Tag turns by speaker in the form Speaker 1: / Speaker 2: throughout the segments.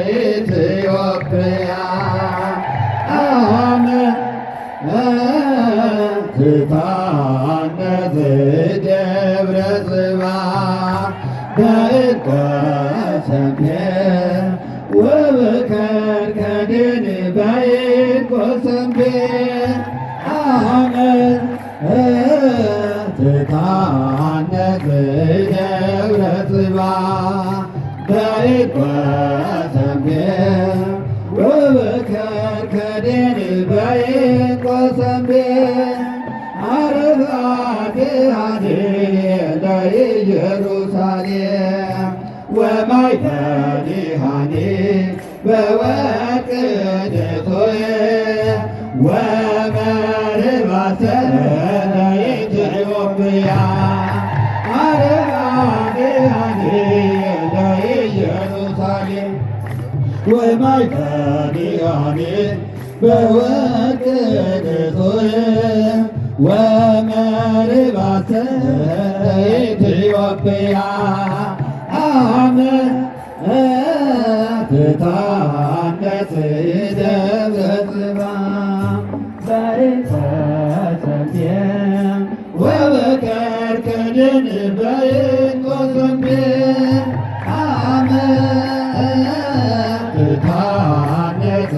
Speaker 1: ለኢትዮጵያ ትታነጽ ደብረ ጽባ በእንተ ሰምሔር ወበከርከድን በእንተ ሰምሔር ትታነጽ ደብረ ጽባ በእንተ ሰምሔር ወበከርከድን በእንተ ሰምሔር አረፋቴሃኔ ለኢየሩሳሌም ወማይተኒሃኔ በወርቅ ድቶዬ ወመርባተ ለኢትዮጵያ አረፋቴሃኔ ለኢየሩሳሌም ወማይተኒሃኔ በወርቅ ድቶዬ ወመርባተ ኢትዮጵያ ትታነጽ ደብረ ጽባ በእንተ ሰምሔር ወበከርከድን በእንተ ሰምሔር ትታነጽ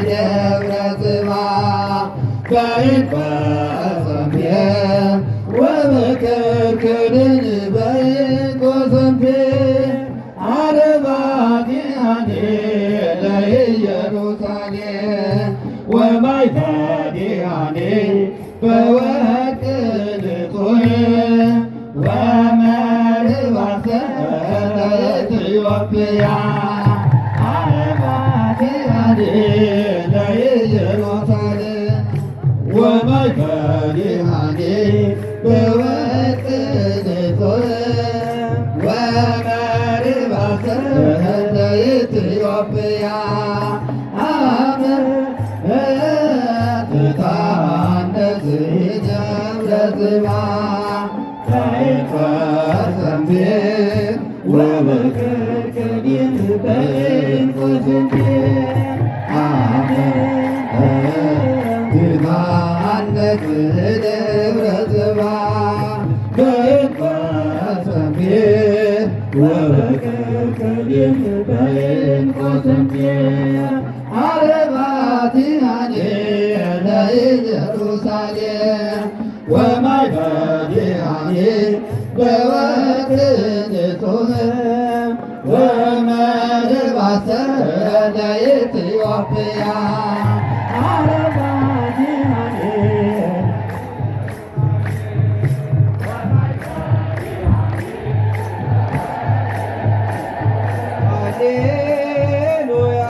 Speaker 1: ደብረ ጽባ በእንተ ሰምሔር ወበከርከድን በእንተ ሰምሔር አረፋቴሃኔ ለኢየሩሳሌም ወማይተኒሃኔ በወርቅ ድቶዬ ወመርባተ ለኢትዮጵያ አረፋቴሃኔ ለኢየሩሳሌም ወማይተኒሃኔ በወርቅ ድቶዬ ወመርባተ ለኢትዮጵያ ትታነጽ ደብረ ጽባ በእንተ ሰምሔር ወበከርከድን በእንተ ሰምሔር ትታነጽ ደብረ ጽባ በእንተ ሰምሔር ወበከርከድን በእንተ ሰምሔር አረፋቴሃኔ ለኢየሩሳሌም ወማይተኒሃኔ በወርቅ ድቶዬ ወመርባተ ለኢትዮጵያ አረፋቴሃኔ ሃሌሉያ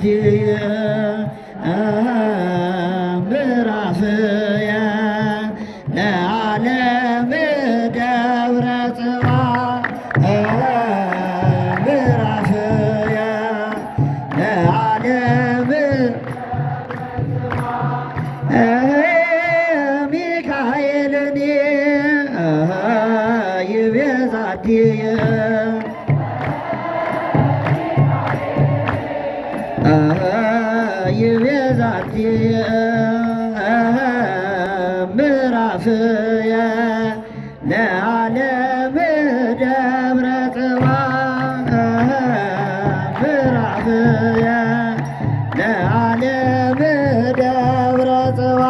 Speaker 1: ዛቲየ ምዕራፍየ ለዓለም ደብረ ጽባ ምዕራፍየ ለዓለም ሚካኤልኒ ይቤ ዛቲየ ይቤ ዛቲየ ምዕራፍየ ለዓለም ደብረ ጽባ ምዕራፍየ ለዓለም ደብረ ጽባ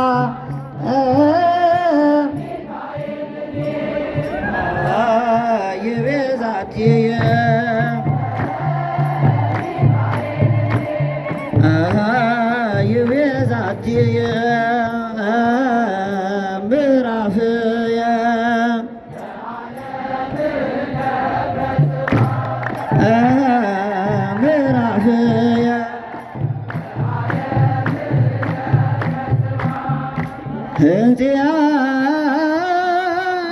Speaker 1: ይቤ ዛቲየ ይቤ ዛቲየ ምዕራፍየ ምዕራፍየ እንዚያ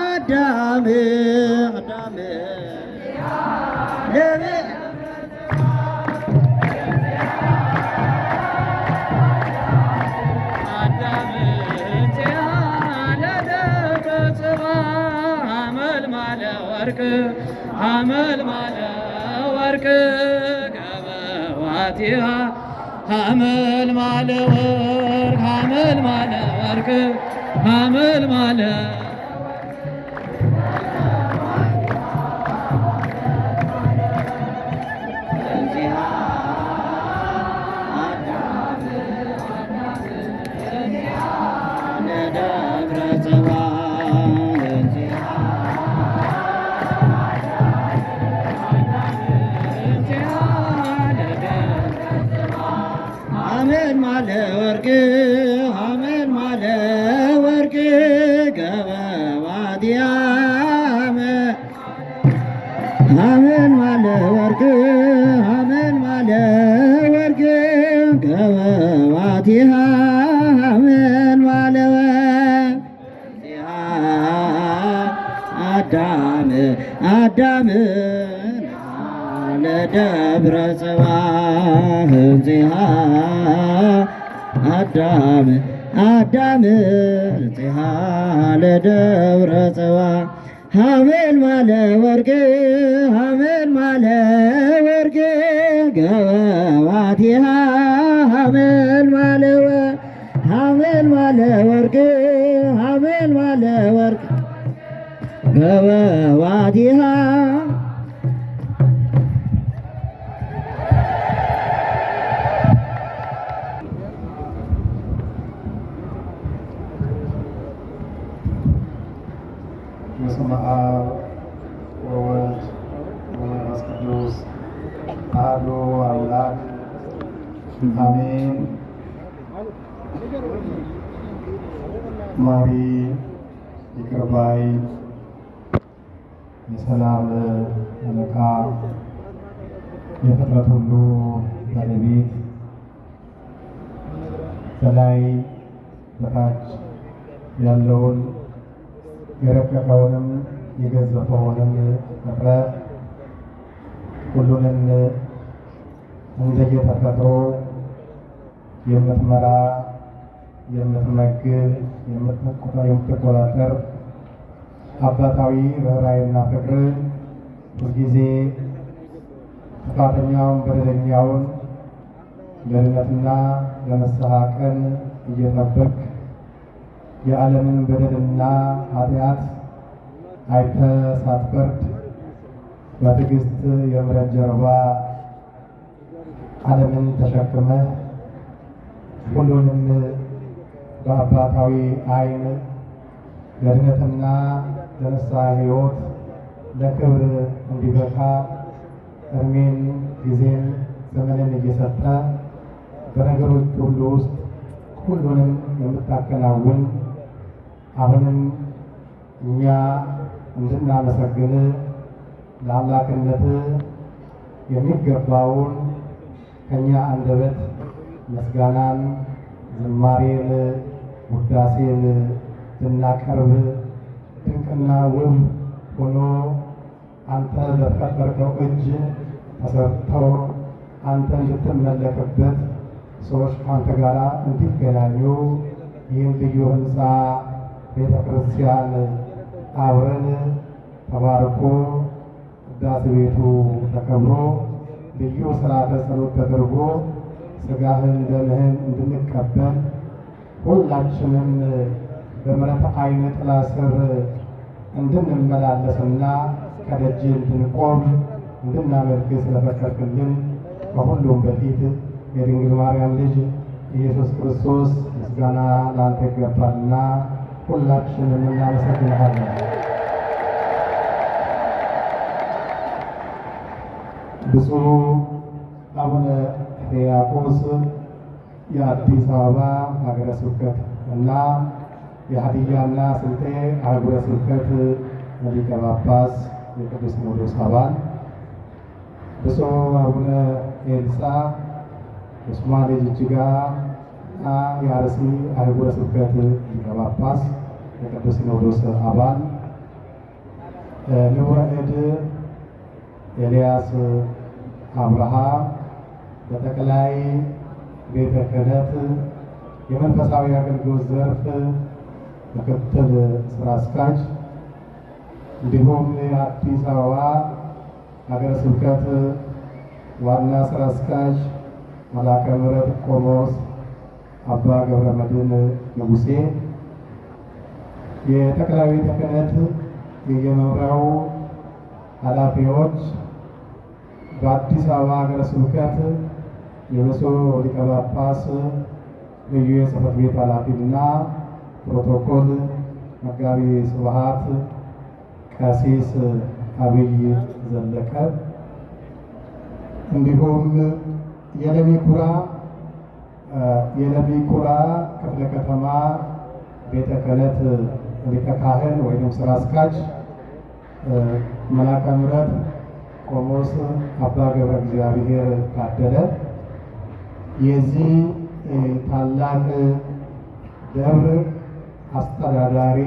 Speaker 1: አዳም ሐመልማለ ወርቅ ገበዋቲሃ ሐመልማለ ወርቅ ሐመልማለ ወርቅ ሐመልማለ ሐመልማለ ወርቅ ሐመልማለ ወርቅ ገበዋቲሃ ሐመልማለ ወርቅ ሐመልማለ ወርቅ ገበዋቲሃ ሐመልማለ አዳም ለደብረ ጽባ እንዚሃ አዳም እንዚሃ ለደብረ ጽባ ሐመልማለ ወርቅ ሐመልማለ ወርቅ ገበዋቲሃ ሐመልማለ ወርቅ ሐመልማለ ወርቅ ገበዋቲሃ
Speaker 2: በስመ አብ ወወልድ ወመንፈስ ቅዱስ አሐዱ አምላክ አሜን። መሪ ይቅር ባይ የሰላም አለቃ የፍጥረት ሁሉ ባለቤት በላይ በታች ያለውን የረቀቀውንም የገዘፈውንም ፈጥረህ ሁሉንም እንደየተፈጥሮ የምትመራ የምትመግብ የምትቆጣጠር አባታዊ ርኅራኄና ፍቅር ሁልጊዜ ጥፋተኛውን በደለኛውን ለድነትና ለንስሐ ቀን እየጠበቅ የዓለምን በደልና ኃጢአት አይተህ ሳትፈርድ በትዕግስት የምሕረት ጀርባ ዓለምን ተሸክመህ ሁሉንም በአባታዊ ዓይን ለድነትና ለንስሐ ሕይወት ለክብር እንዲበቃ እድሜን፣ ጊዜን፣ ዘመንን እየሰጠ በነገሮች ሁሉ ውስጥ ሁሉንም የምታከናውን አሁንም እኛ እንድናመሰግን ለአምላክነት የሚገባውን ከኛ አንደበት ምስጋናን፣ ዝማሬን፣ ውዳሴን ልናቀርብ ድንቅና ውብ ሆኖ አንተ በፈጠርከው እጅ ተሰርተው አንተ እንድትመለክበት ሰዎች ከአንተ ጋር እንዲገናኙ ይህን ልዩ ሕንፃ ቤተ ክርስቲያን አብረን ተባርኮ ቅዳሴ ቤቱ ተከብሮ ልዩ ሥርዓተ ጸሎት ተደርጎ ሥጋህን ደምህን እንድንቀበል ሁላችንም በምሕረት ዓይን ጥላ ስር እንድንመላለስና ከደጅ እንድንቆም እንድናመልክ ስለፈቀድክልን ከሁሉም በፊት የድንግል ማርያም ልጅ ኢየሱስ ክርስቶስ ምስጋና ለአንተ ይገባልና ሁላችንም እናመሰግንሃለን። ብፁዕ አቡነ ሕርያቆስ የአዲስ አበባ ሀገረ ስብከት እና የሀዲያና ስልጤ አህጉረ ስብከት ሊቀ ጳጳስ የቅዱስ ሲኖዶስ አባል፣ ብፁዕ አቡነ ኤልሳ የሶማሌ ጅጅጋ እና የአርሲ አህጉረ ስብከት ሊቀ ጳጳስ የቅዱስ ሲኖዶስ አባል፣ ንቡረ እድ ኤልያስ አብርሃ በጠቅላይ ቤተ ክህነት የመንፈሳዊ አገልግሎት ዘርፍ ምክትል ስራ አስኪያጅ፣ እንዲሁም የአዲስ አበባ ሀገረ ስብከት ዋና ስራ አስኪያጅ መልአከ ምሕረት ቆሞስ አባ ገብረ መድኅን ንጉሴ፣ የጠቅላይ ቤተ ክህነት የየመምሪያው ኃላፊዎች፣ በአዲስ አበባ ሀገረ ስብከት የብፁዕ ሊቀ ጳጳስ ልዩ የጽሕፈት ቤት ኃላፊና ፕሮቶኮል መጋቢ ስብሐት ቀሲስ አብይ ዘለቀ፣ እንዲሁም የለሚ ኩራ ክፍለ ከተማ ቤተ ክህነት ሊቀ ካህን ወይም ስራ አስኪያጅ መልአከ ምሕረት ቆሞስ አባ ገብረ እግዚአብሔር ታደለ፣ የዚህ ታላቅ ደብር አስተዳዳሪ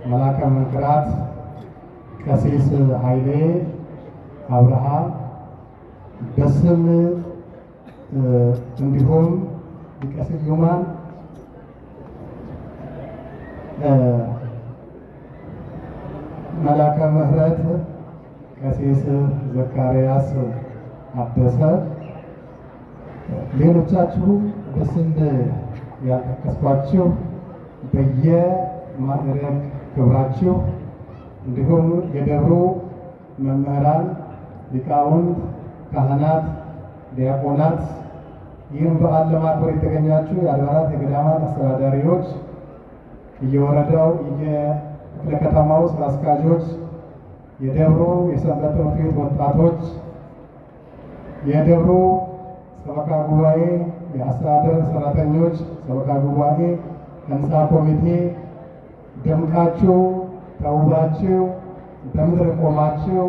Speaker 2: መልአከ መንክራት ቀሲስ ኃይሌ አብርሃ በስም እንዲሁም ሊቀ ስዩማን መልአከ ምሕረት ቀሲስ ዘካርያስ አበሰ፣ ሌሎቻችሁ በስም ያልጠቀስኳችሁ በየማዕረግ ክብራችሁ፣ እንዲሁም የደብሩ መምህራን፣ ሊቃውንት፣ ካህናት፣ ዲያቆናት፣ ይህም በዓል ለማክበር የተገኛችሁ የአድባራት የገዳማት አስተዳዳሪዎች፣ የወረዳው የክፍለ ከተማው ስራ አስኪያጆች፣ የደብሩ የሰንበት ትምህርት ቤት ወጣቶች፣ የደብሩ ሰበካ ጉባኤ፣ የአስተዳደር ሰራተኞች፣ ሰበካ ጉባኤ፣ ህንፃ ኮሚቴ፣ ደምቃችሁ ተውባችሁ በምድር ቆማችሁ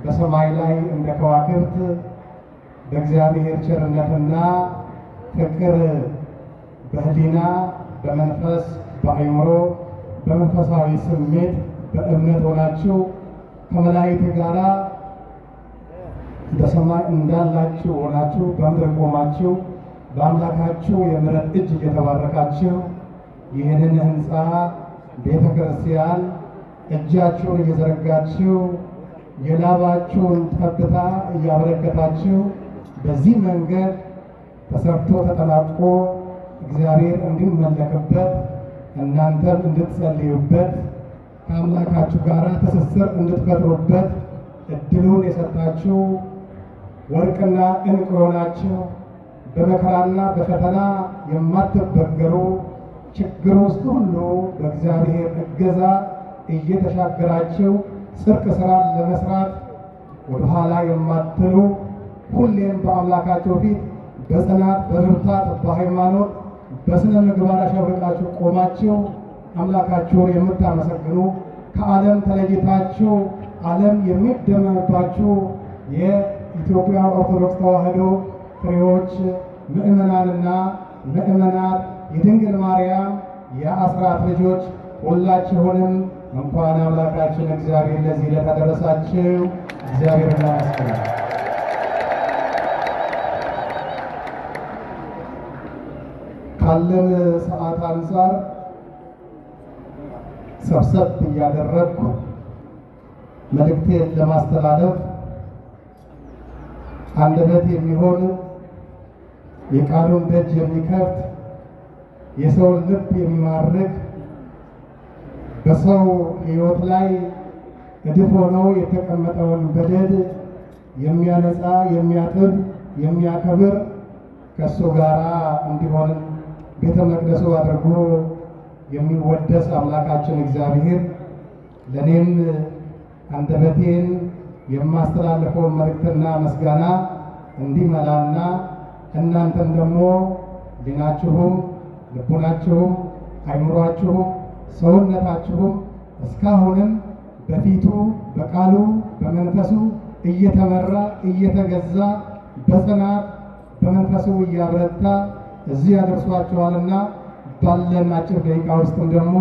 Speaker 2: በሰማይ ላይ እንደ ከዋክብት በእግዚአብሔር ቸርነትና ፍቅር በህሊና በመንፈስ በአእምሮ በመንፈሳዊ ስሜት በእምነት ሆናችሁ ከመላእክት ጋራ በሰማይ እንዳላችሁ ሆናችሁ በምድር ቆማችሁ በአምላካችሁ የምሕረት እጅ እየተባረካችሁ ይህንን ህንፃ ቤተ ክርስቲያን እጃችሁን እየዘረጋችሁ የላባችሁን ጠብታ እያበረከታችሁ በዚህ መንገድ ተሰርቶ ተጠናቆ እግዚአብሔር እንዲመለክበት እናንተም እንድትጸልዩበት ከአምላካችሁ ጋር ትስስር እንድትፈጥሩበት እድሉን የሰጣችሁ ወርቅና ዕንቁ የሆናችሁ በመከራና በፈተና የማትበገሩ ችግር ውስጥ ሁሉ በእግዚአብሔር እገዛ እየተሻገራችሁ ጽድቅ ስራን ለመስራት ወደኋላ የማትሉ ሁሌም በአምላካችሁ ፊት በጽናት በብርታት በሃይማኖት በስነ ምግባር አሸብርቃችሁ ቆማችሁ አምላካችሁን የምታመሰግኑ ከዓለም ተለይታችሁ ዓለም የሚደመምባችሁ የኢትዮጵያ ኦርቶዶክስ ተዋሕዶ ፍሬዎች ምእመናንና ምእመናት የድንግል ማርያም የአስራት ልጆች ሁላችሁንም እንኳን አምላካችን እግዚአብሔር ለዚህ ለተደረሳችሁ እግዚአብሔር ይመስገን። ካለን ሰዓት አንጻር ሰብሰብ እያደረግኩ መልእክቴን ለማስተላለፍ አንደበት የሚሆን የቃሉን ደጅ የሚከፍት የሰውን ልብ የሚማርክ በሰው ሕይወት ላይ እድፍ ሆኖ የተቀመጠውን በደል የሚያነጻ የሚያጥብ የሚያከብር ከእሱ ጋር እንዲሆን ቤተ መቅደሱ አድርጎ የሚወደስ አምላካችን እግዚአብሔር ለእኔም አንደበቴን የማስተላለፈው መልእክትና ምስጋና እንዲመላና እናንተም ደግሞ ሊናችሁም ልቡናችሁም አይምሯችሁም ሰውነታችሁም እስካሁንም በፊቱ በቃሉ በመንፈሱ እየተመራ እየተገዛ በጽናት በመንፈሱ እያበረታ እዚህ ያደርሷችኋልና ባለን አጭር ደቂቃ ውስጥም ደግሞ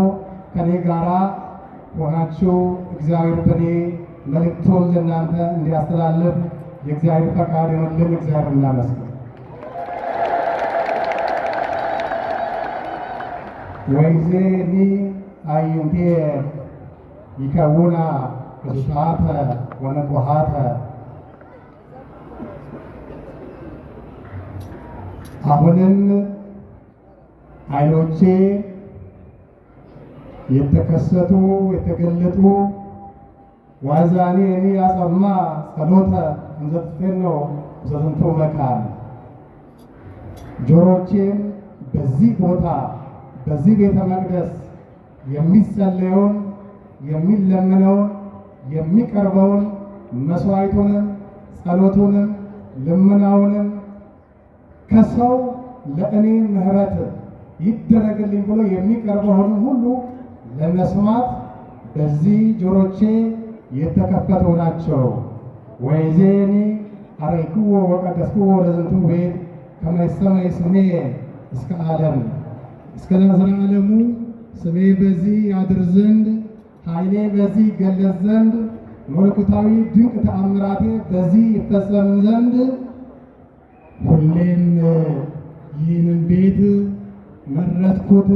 Speaker 2: ከኔ ጋራ ሆናችሁ እግዚአብሔር በኔ መልእክቱን ለእናንተ እንዲያስተላልፍ የእግዚአብሔር ፈቃድ ይሁንልን። እግዚአብሔር እናመስግን። ወይዜኒ አዕይንቴ ይከውና ቅዱሳተ ወንቁሃተ። አሁንም ዓይኖቼ የተከሰቱ የተገለጡ ዋዛኔኒ ያሰማ ጸሎተ እንዘ ትፌኖ ዘዝንቱ መካን። ጆሮቼም በዚህ ቦታ በዚህ ቤተ መቅደስ የሚጸለየውን የሚለምነውን የሚቀርበውን መስዋዕቱንም ጸሎቱንም ልመናውንም ከሰው ለእኔ ምሕረት ይደረግልኝ ብሎ የሚቀርበውን ሁሉ ለመስማት በዚህ ጆሮቼ የተከፈቱ ናቸው። ወይዜኒ አረይክዎ ወቀደስክዎ ለዝንቱ ቤት ከመ ይሰመይ ስሜ እስከ ዓለም። እስከ ለዘላለሙ ስሜ በዚህ ያድር ዘንድ ኃይሌ በዚህ ይገለጽ ዘንድ መለኮታዊ ድንቅ ተአምራቴ በዚህ ይፈጸም ዘንድ ሁሌም ይህንን ቤት መረጥኩት፣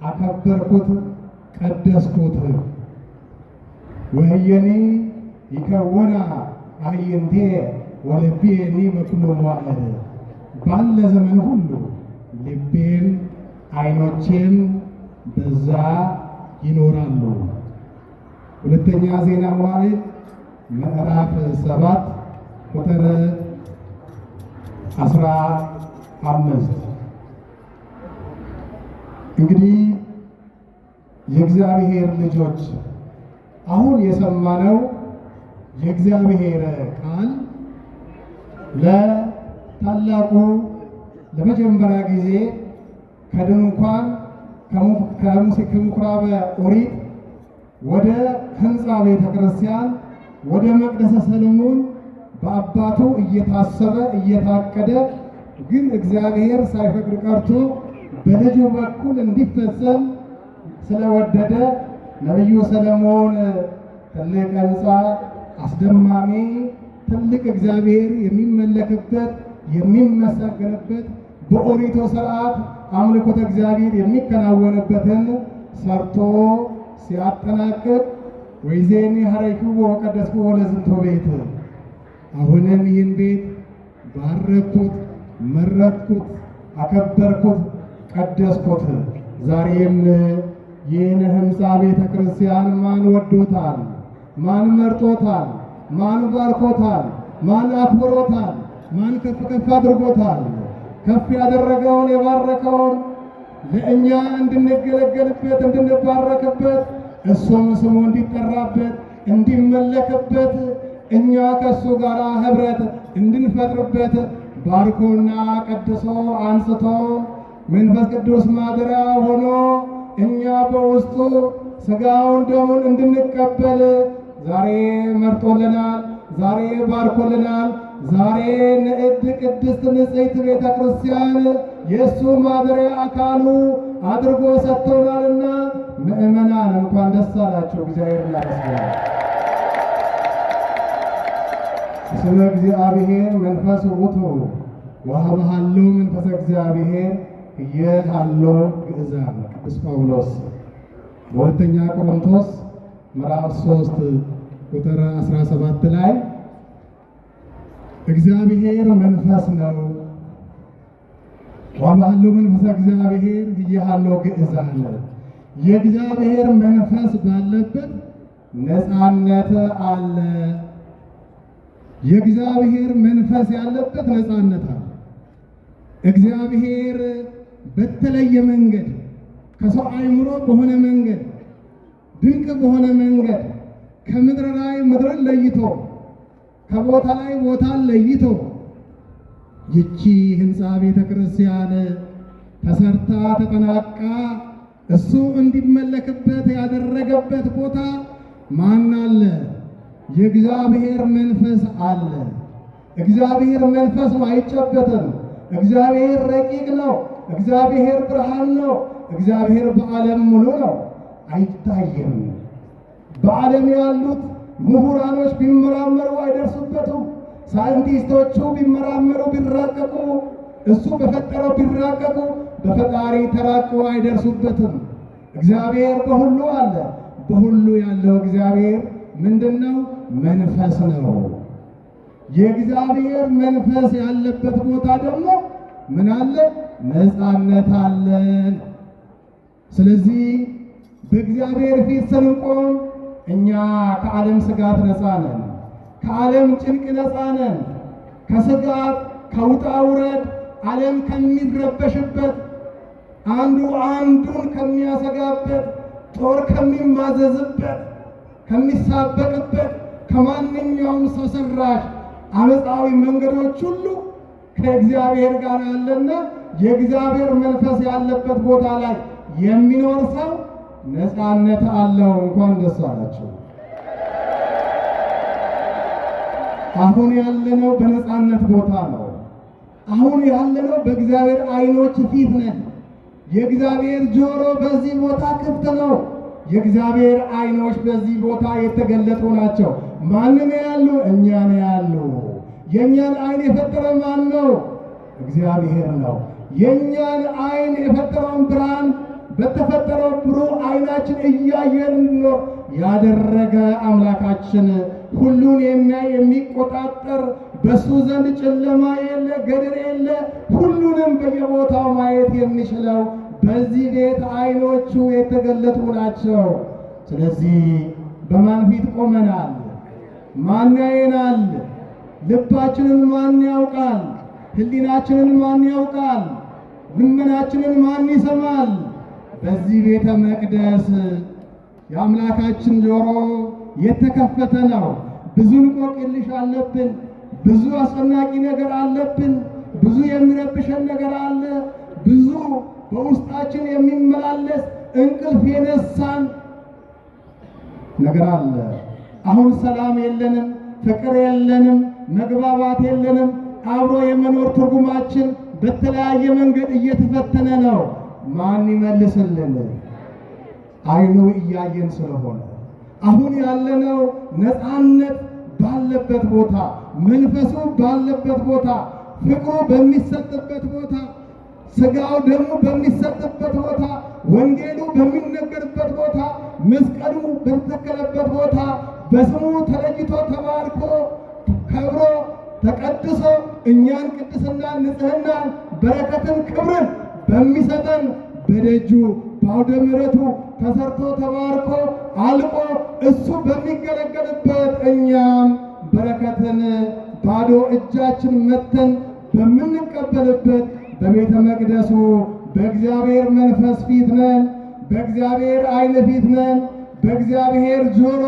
Speaker 2: አከበርኩት፣ ቀደስኩት። ወህየኒ ይከውና አዕይንቴ ወልቤኒ በኩሉ መዋዕል። ባለ ዘመን ሁሉ ልቤም ዓይኖቼም በዛ ይኖራሉ። ሁለተኛ ዜና መዋዕል ምዕራፍ 7 ቁጥር 15። እንግዲህ የእግዚአብሔር ልጆች አሁን የሰማነው የእግዚአብሔር ቃል ለታላቁ ለመጀመሪያ ጊዜ ከድንኳን ከምኩራበ ኦሪት ወደ ሕንፃ ቤተ ክርስቲያን ወደ መቅደሰ ሰሎሞን በአባቱ እየታሰበ እየታቀደ ግን እግዚአብሔር ሳይፈቅድ ቀርቶ በልጁ በኩል እንዲፈጸም ስለወደደ ነቢዩ ሰሎሞን ትልቅ ሕንፃ አስደማሚ ትልቅ እግዚአብሔር የሚመለክበት የሚመሰገንበት በኦሪቱ ሥርዓት አምልኮተ እግዚአብሔር የሚከናወንበትን ሰርቶ ሲያጠናቅቅ ወይዜኒ ሀረይክዎ ወቀደስክዎ ለዝንቱ ቤት። አሁንም ይህን ቤት ባረኩት፣ መረጥኩት፣ አከበርኩት፣ ቀደስኩት። ዛሬም ይህን ሕንፃ ቤተ ክርስቲያን ማን ወዶታል? ማን መርጦታል? ማን ባርኮታል? ማን አክብሮታል? ማን ከፍ ከፍ አድርጎታል? ከፍ ያደረገውን የባረከውን ለእኛ እንድንገለገልበት እንድንባረክበት እሱም ስሙ እንዲጠራበት እንዲመለክበት እኛ ከእሱ ጋር ኅብረት እንድንፈጥርበት ባርኮና ቀድሶ አንስቶ መንፈስ ቅዱስ ማደሪያ ሆኖ እኛ በውስጡ ሥጋውን ደሙን እንድንቀበል ዛሬ መርጦልናል፣ ዛሬ ባርኮልናል። ዛሬ ንዕድ ቅድስት ንጽሕት ቤተ ክርስቲያን የእሱ ማደሪያ አካሉ አድርጎ ሰጥቶናልና ምእመናን እንኳን ደስ አላችሁ። እግዚአብሔር እናመስግናለን። ስመ እግዚአብሔር መንፈስ ውእቱ ወሀበሃሎ መንፈሰ እግዚአብሔር እየሃሎ ግእዛን ቅዱስ ጳውሎስ በሁለተኛ ቆሮንቶስ ምዕራፍ 3 ቁጥር 17 ላይ እግዚአብሔር መንፈስ ነው፣ ወሀበሃሎ መንፈሰ እግዚአብሔር እየሃሎ ግእዛን። የእግዚአብሔር መንፈስ ባለበት ነፃነት አለ። የእግዚአብሔር መንፈስ ያለበት ነፃነት አለ። እግዚአብሔር በተለየ መንገድ ከሰው አእምሮ በሆነ መንገድ ድንቅ በሆነ መንገድ ከምድር ላይ ምድርን ለይቶ ከቦታ ላይ ቦታን ለይቶ ይቺ ሕንፃ ቤተ ክርስቲያን ተሰርታ ተጠናቃ እሱ እንዲመለክበት ያደረገበት ቦታ ማን አለ? የእግዚአብሔር መንፈስ አለ። እግዚአብሔር መንፈስ ነው፣ አይጨበጥም። እግዚአብሔር ረቂቅ ነው። እግዚአብሔር ብርሃን ነው። እግዚአብሔር በዓለም ሙሉ ነው፣ አይታይም። በዓለም ያሉት ምሁራኖች ቢመራመሩ አይደርሱበትም። ሳይንቲስቶቹ ቢመራመሩ ቢራቀቁ፣ እሱ በፈጠረው ቢራቀቁ በፈጣሪ ተራቁ አይደርሱበትም። እግዚአብሔር በሁሉ አለ። በሁሉ ያለው እግዚአብሔር ምንድነው? መንፈስ ነው። የእግዚአብሔር መንፈስ ያለበት ቦታ ደግሞ ምን አለ? ነፃነት አለን። ስለዚህ በእግዚአብሔር ፊት ስንቆም እኛ ከዓለም ስጋት ነፃ ነን፣ ከዓለም ጭንቅ ነፃ ነን፣ ከስጋት ከውጣ ውረድ ዓለም ከሚረበሽበት አንዱ አንዱን ከሚያሰጋበት ጦር ከሚማዘዝበት ከሚሳበቅበት ከማንኛውም ሰው ሰራሽ አመፃዊ መንገዶች ሁሉ ከእግዚአብሔር ጋር ያለና የእግዚአብሔር መንፈስ ያለበት ቦታ ላይ የሚኖር ሰው ነፃነት አለው። እንኳን ደስ አላችሁ። አሁን ያለነው በነፃነት ቦታ ነው። አሁን ያለነው በእግዚአብሔር ዓይኖች ፊት ነን። የእግዚአብሔር ጆሮ በዚህ ቦታ ክፍት ነው። የእግዚአብሔር ዓይኖች በዚህ ቦታ የተገለጡ ናቸው። ማንን ያሉ? እኛን ያሉ። የእኛን ዓይን የፈጠረ ማን ነው? እግዚአብሔር ነው። የእኛን ዓይን የፈጠረውን ብርሃን በተፈጠረው ብሩህ ዓይናችን እያየን እንኖር ያደረገ አምላካችን ሁሉን የሚያይ የሚቆጣጠር በሱ ዘንድ ጨለማ የለ፣ ገደል የለ፣ ሁሉንም በየቦታው ማየት የሚችለው በዚህ ቤት ዓይኖቹ የተገለጡ ናቸው። ስለዚህ በማን ፊት ቆመናል? ማን ያየናል? ልባችንን ማን ያውቃል? ሕሊናችንን ማን ያውቃል? ልመናችንን ማን ይሰማል? በዚህ ቤተ መቅደስ የአምላካችን ጆሮ የተከፈተ ነው። ብዙ እንቆቅልሽ አለብን። ብዙ አስጨናቂ ነገር አለብን። ብዙ የሚረብሸን ነገር አለ። ብዙ በውስጣችን የሚመላለስ እንቅልፍ የነሳን ነገር አለ። አሁን ሰላም የለንም፣ ፍቅር የለንም፣ መግባባት የለንም። አብሮ የመኖር ትርጉማችን በተለያየ መንገድ እየተፈተነ ነው። ማን ይመልስልን? ዓይኑ እያየን ስለሆነ አሁን ያለነው ነፃነት ባለበት ቦታ፣ መንፈሱ ባለበት ቦታ፣ ፍቅሩ በሚሰጥበት ቦታ፣ ስጋው ደግሞ በሚሰጥበት ቦታ፣ ወንጌሉ በሚነገርበት ቦታ፣ መስቀሉ በተተከለበት ቦታ፣ በስሙ ተለይቶ ተባርኮ ከብሮ ተቀድሶ እኛን ቅድስና ንጽሕናን በረከትን ክብርን በሚሰጠን በደጁ በአውደ ምሕረቱ ተሰርቶ ተባርኮ አልቆ እሱ በሚገለገልበት እኛም በረከትን ባዶ እጃችን መተን በምንቀበልበት በቤተ መቅደሱ በእግዚአብሔር መንፈስ ፊት ነን። በእግዚአብሔር ዓይን ፊት ነን። በእግዚአብሔር ጆሮ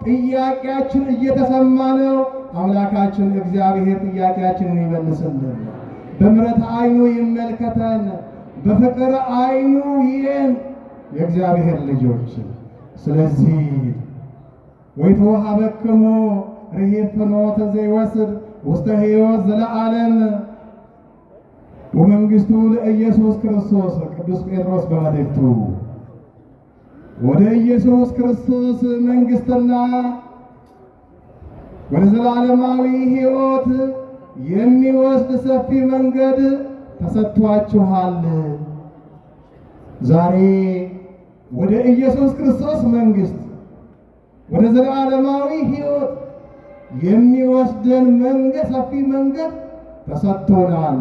Speaker 2: ጥያቄያችን እየተሰማ ነው። አምላካችን እግዚአብሔር ጥያቄያችንን ይመልስልን። በምሕረት ዓይኑ ይመልከተን። በፍቅር ዓይኑ ይየን የእግዚአብሔር ልጆች። ስለዚህ ወይተወሀበክሙ ርሂብ ፍኖተ ዘይወስድ ውስተ ሕይወት ዘለዓለም ወመንግሥቱ ለኢየሱስ ክርስቶስ። ቅዱስ ጴጥሮስ በመልእክቱ ወደ ኢየሱስ ክርስቶስ መንግሥትና ወደ ዘላለማዊ ሕይወት የሚወስድ ሰፊ መንገድ ተሰጥቷችኋል። ዛሬ ወደ ኢየሱስ ክርስቶስ መንግሥት ወደ ዘላለማዊ ሕይወት የሚወስደን መንገድ ሰፊ መንገድ ተሰጥቶናል።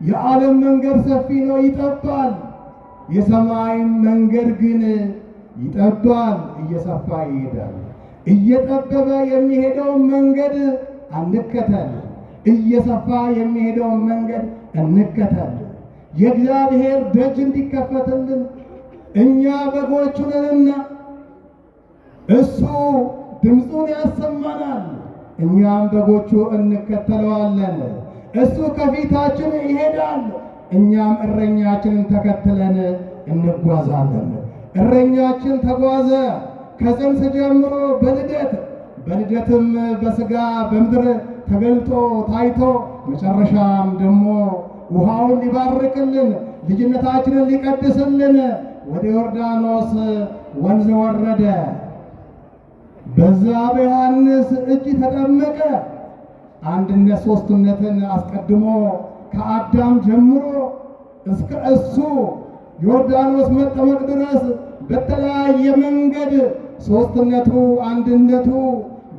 Speaker 2: የዓለም መንገድ ሰፊ ነው፣ ይጠባል። የሰማይ መንገድ ግን ይጠባል፣ እየሰፋ ይሄዳል። እየጠበበ የሚሄደውን መንገድ አንከተል፣ እየሰፋ የሚሄደውን መንገድ እንከተል። የእግዚአብሔር ደጅ እንዲከፈትልን እኛ በጎቹ ነንና እሱ ድምፁን ያሰማናል፣ እኛም በጎቹ እንከተለዋለን። እሱ ከፊታችን ይሄዳል፣ እኛም እረኛችንን ተከትለን እንጓዛለን። እረኛችን ተጓዘ ከጽንስ ጀምሮ በልደትም በሥጋ በምድር ተገልጦ ታይቶ መጨረሻም ደግሞ ውሃውን ሊባርክልን ልጅነታችንን ሊቀድስልን ወደ ዮርዳኖስ ወንዝ ወረደ። በዛ በዮሐንስ እጅ ተጠመቀ። አንድነት ሦስትነትን አስቀድሞ ከአዳም ጀምሮ እስከ እሱ ዮርዳኖስ መጠመቅ ድረስ በተለያየ መንገድ ሦስትነቱ አንድነቱ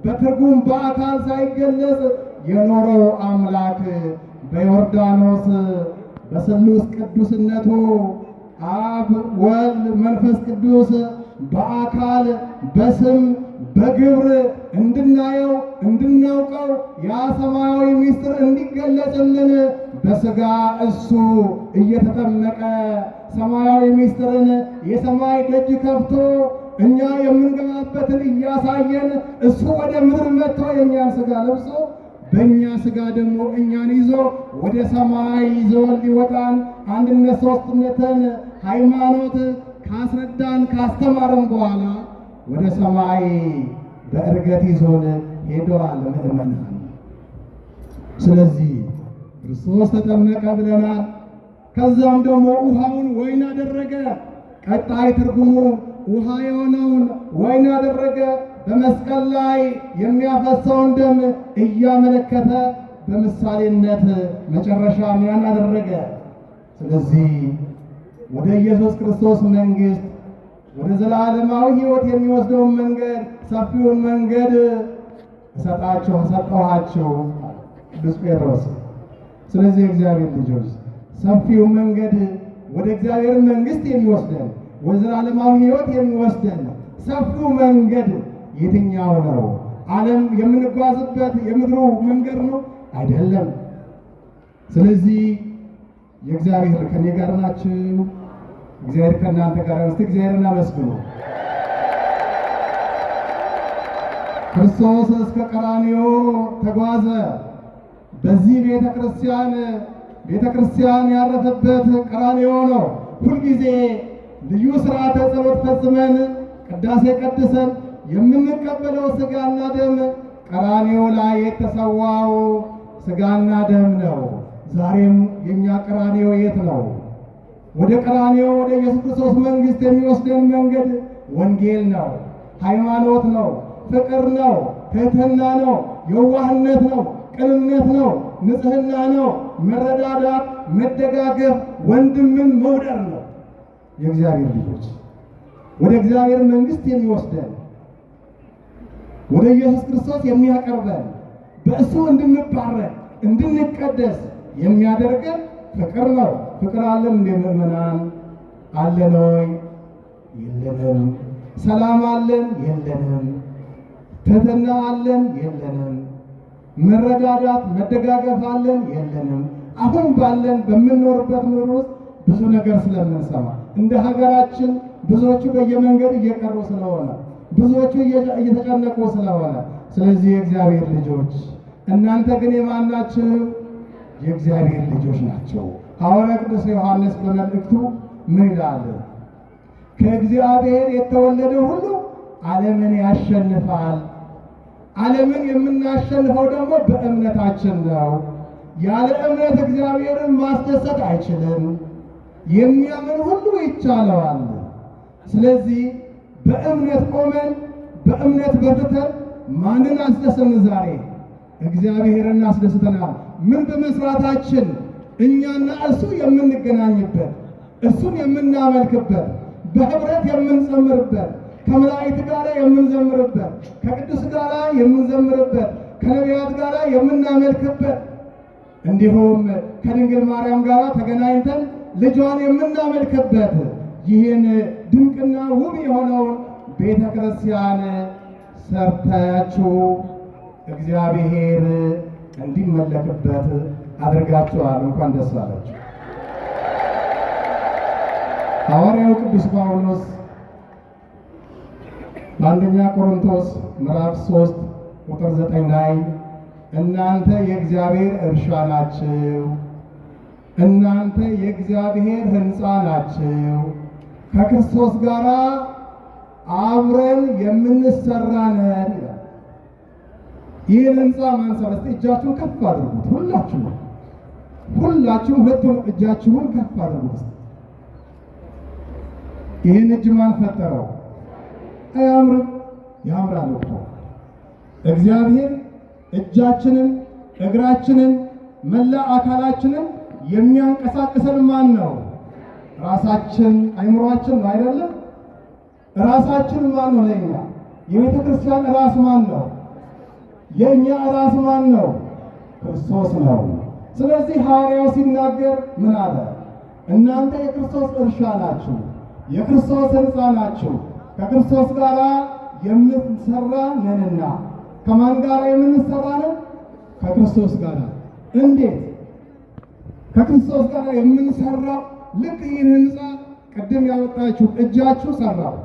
Speaker 2: በትርጉም በአካል ሳይገለጽ የኖረው አምላክ በዮርዳኖስ በስሉስ ቅዱስነቱ አብ ወልድ መንፈስ ቅዱስ በአካል በስም በግብር እንድናየው እንድናውቀው ያ ሰማያዊ ምስጢር እንዲገለጽልን በሥጋ እሱ እየተጠመቀ ሰማያዊ ምስጢርን የሰማይ ደጅ ከፍቶ እኛ የምንገባበትን እያሳየን እሱ ወደ ምድር መጥቶ የእኛን ሥጋ ለብሶ በእኛ ሥጋ ደግሞ እኛን ይዞ ወደ ሰማይ ይዞን ሊወጣን አንድነት ሦስትነትን ሃይማኖት ካስረዳን ካስተማረን በኋላ ወደ ሰማይ በዕርገት ይዞን ሄደዋል ምእመናን። ስለዚህ ክርስቶስ ተጠመቀ ብለናል። ከዛም ደግሞ ውሃውን ወይን አደረገ። ቀጣይ ትርጉሙ ውሃ የሆነውን ወይን አደረገ። በመስቀል ላይ የሚያፈሰውን ደም እያመለከተ በምሳሌነት መጨረሻ ያን አደረገ። ስለዚህ ወደ ኢየሱስ ክርስቶስ መንግሥት ወደ ዘላለማዊ ሕይወት የሚወስደውን መንገድ ሰፊውን መንገድ ሰጠኋቸው ቅዱስ ጴጥሮስ። ስለዚህ እግዚአብሔር ልጆች ሰፊውን መንገድ ወደ እግዚአብሔር መንግሥት የሚወስደን ወደ ዘላለማዊ ሕይወት የሚወስደን ሰፊው መንገድ የትኛው ነው? ዓለም የምንጓዝበት የምድሩ መንገድ ነው አይደለም። ስለዚህ የእግዚአብሔር ከኔ ጋር ናችሁ፣ እግዚአብሔር ከእናንተ ጋር ነው። እስቲ እግዚአብሔርን አመስግኑ። ክርስቶስ እስከ ቀራንዮ ተጓዘ። በዚህ ቤተ ክርስቲያን ያረፈበት ቀራንዮ ነው። ሁልጊዜ ልዩ ሥርዓተ ጸሎት ፈጽመን ቅዳሴ ቀድሰን የምንቀበለው ሥጋና ደም ቀራንዮ ላይ የተሰዋው ሥጋና ደም ነው። ዛሬም የኛ ቀራንዮ የት ነው? ወደ ቀራንዮ ወደ ኢየሱስ ክርስቶስ መንግሥት የሚወስደን መንገድ ወንጌል ነው፣ ሃይማኖት ነው፣ ፍቅር ነው፣ ትሕትና ነው፣ የዋህነት ነው፣ ቅንነት ነው፣ ንጽሕና ነው፣ መረዳዳት፣ መደጋገፍ፣ ወንድምን መውደር ነው። የእግዚአብሔር ልጆች ወደ እግዚአብሔር መንግሥት የሚወስደን ወደ ኢየሱስ ክርስቶስ የሚያቀርበን በእሱ እንድንባረክ እንድንቀደስ የሚያደርገን ፍቅር ነው። ፍቅር አለን እንደ ምእመናን አለን ወይ? የለንም። ሰላም አለን? የለንም። ትሕትና አለን? የለንም። መረዳዳት መደጋገፍ አለን? የለንም። አሁን ባለን በምንኖርበት ኑሮ ውስጥ ብዙ ነገር ስለምንሰማ እንደ ሀገራችን ብዙዎቹ በየመንገድ እየቀሩ ስለሆነ ብዙዎቹ እየተጨነቁ ስለሆነ፣ ስለዚህ የእግዚአብሔር ልጆች እናንተ ግን የማን ናችሁ? የእግዚአብሔር ልጆች ናቸው። ሐዋርያው ቅዱስ ዮሐንስ በመልእክቱ ምን ይላል? ከእግዚአብሔር የተወለደ ሁሉ ዓለምን ያሸንፋል፣ ዓለምን የምናሸንፈው ደግሞ በእምነታችን ነው። ያለ እምነት እግዚአብሔርን ማስደሰት አይችልም። የሚያምን ሁሉ ይቻለዋል። ስለዚህ በእምነት ቆመን በእምነት በርትተን ማንን አስደሰትን? ዛሬ እግዚአብሔርን አስደስተናል። ምን በመስራታችን? እኛና እሱ የምንገናኝበት፣ እሱን የምናመልክበት፣ በህብረት የምንዘምርበት፣ ከመላእክት ጋር የምንዘምርበት፣ ከቅዱስ ጋር የምንዘምርበት፣ ከነቢያት ጋር የምናመልክበት፣ እንዲሁም ከድንግል ማርያም ጋር ተገናኝተን ልጇን የምናመልክበት ይህን ድንቅና ውብ የሆነውን ቤተ ክርስቲያን ሰርታችሁ እግዚአብሔር እንዲመለክበት አድርጋችኋል። እንኳን ደስ አላችሁ። ሐዋርያው ቅዱስ ጳውሎስ በአንደኛ ቆሮንቶስ ምዕራፍ 3 ቁጥር 9 ላይ እናንተ የእግዚአብሔር እርሻ ናችሁ፣ እናንተ የእግዚአብሔር ሕንፃ ናችሁ፣ ከክርስቶስ ጋር አብረን የምንሰራ ነን ይላል። ይህን ሕንፃ ማን ሰራ? እስቲ እጃችሁን ከፍ አድርጉት። ሁላችሁም ሁለቱን እጃችሁን ከፍ አድርጉት። ይህን እጅ ማን ፈጠረው? አያምርም? ያምራል እኮ እግዚአብሔር እጃችንን፣ እግራችንን፣ መላ አካላችንን የሚያንቀሳቅሰን ማን ነው? ራሳችን፣ አይምሯችን ነው አይደለም? ራሳችን ማን ነው? ለኛ የቤተ ክርስቲያን ራስ ማን ነው? የኛ ራስ ማን ነው? ክርስቶስ ነው። ስለዚህ ሐዋርያው ሲናገር ምን አለ? እናንተ የክርስቶስ እርሻ ናችሁ፣ የክርስቶስ ሕንፃ ናችሁ፣ ከክርስቶስ ጋር የምንሰራ ነንና። ከማን ጋር የምንሰራ ነን? ከክርስቶስ ጋር። እንዴት? ከክርስቶስ ጋር የምንሰራው ልክ ይህን ሕንፃ ቅድም ያወጣችሁ እጃችሁ ሰራው።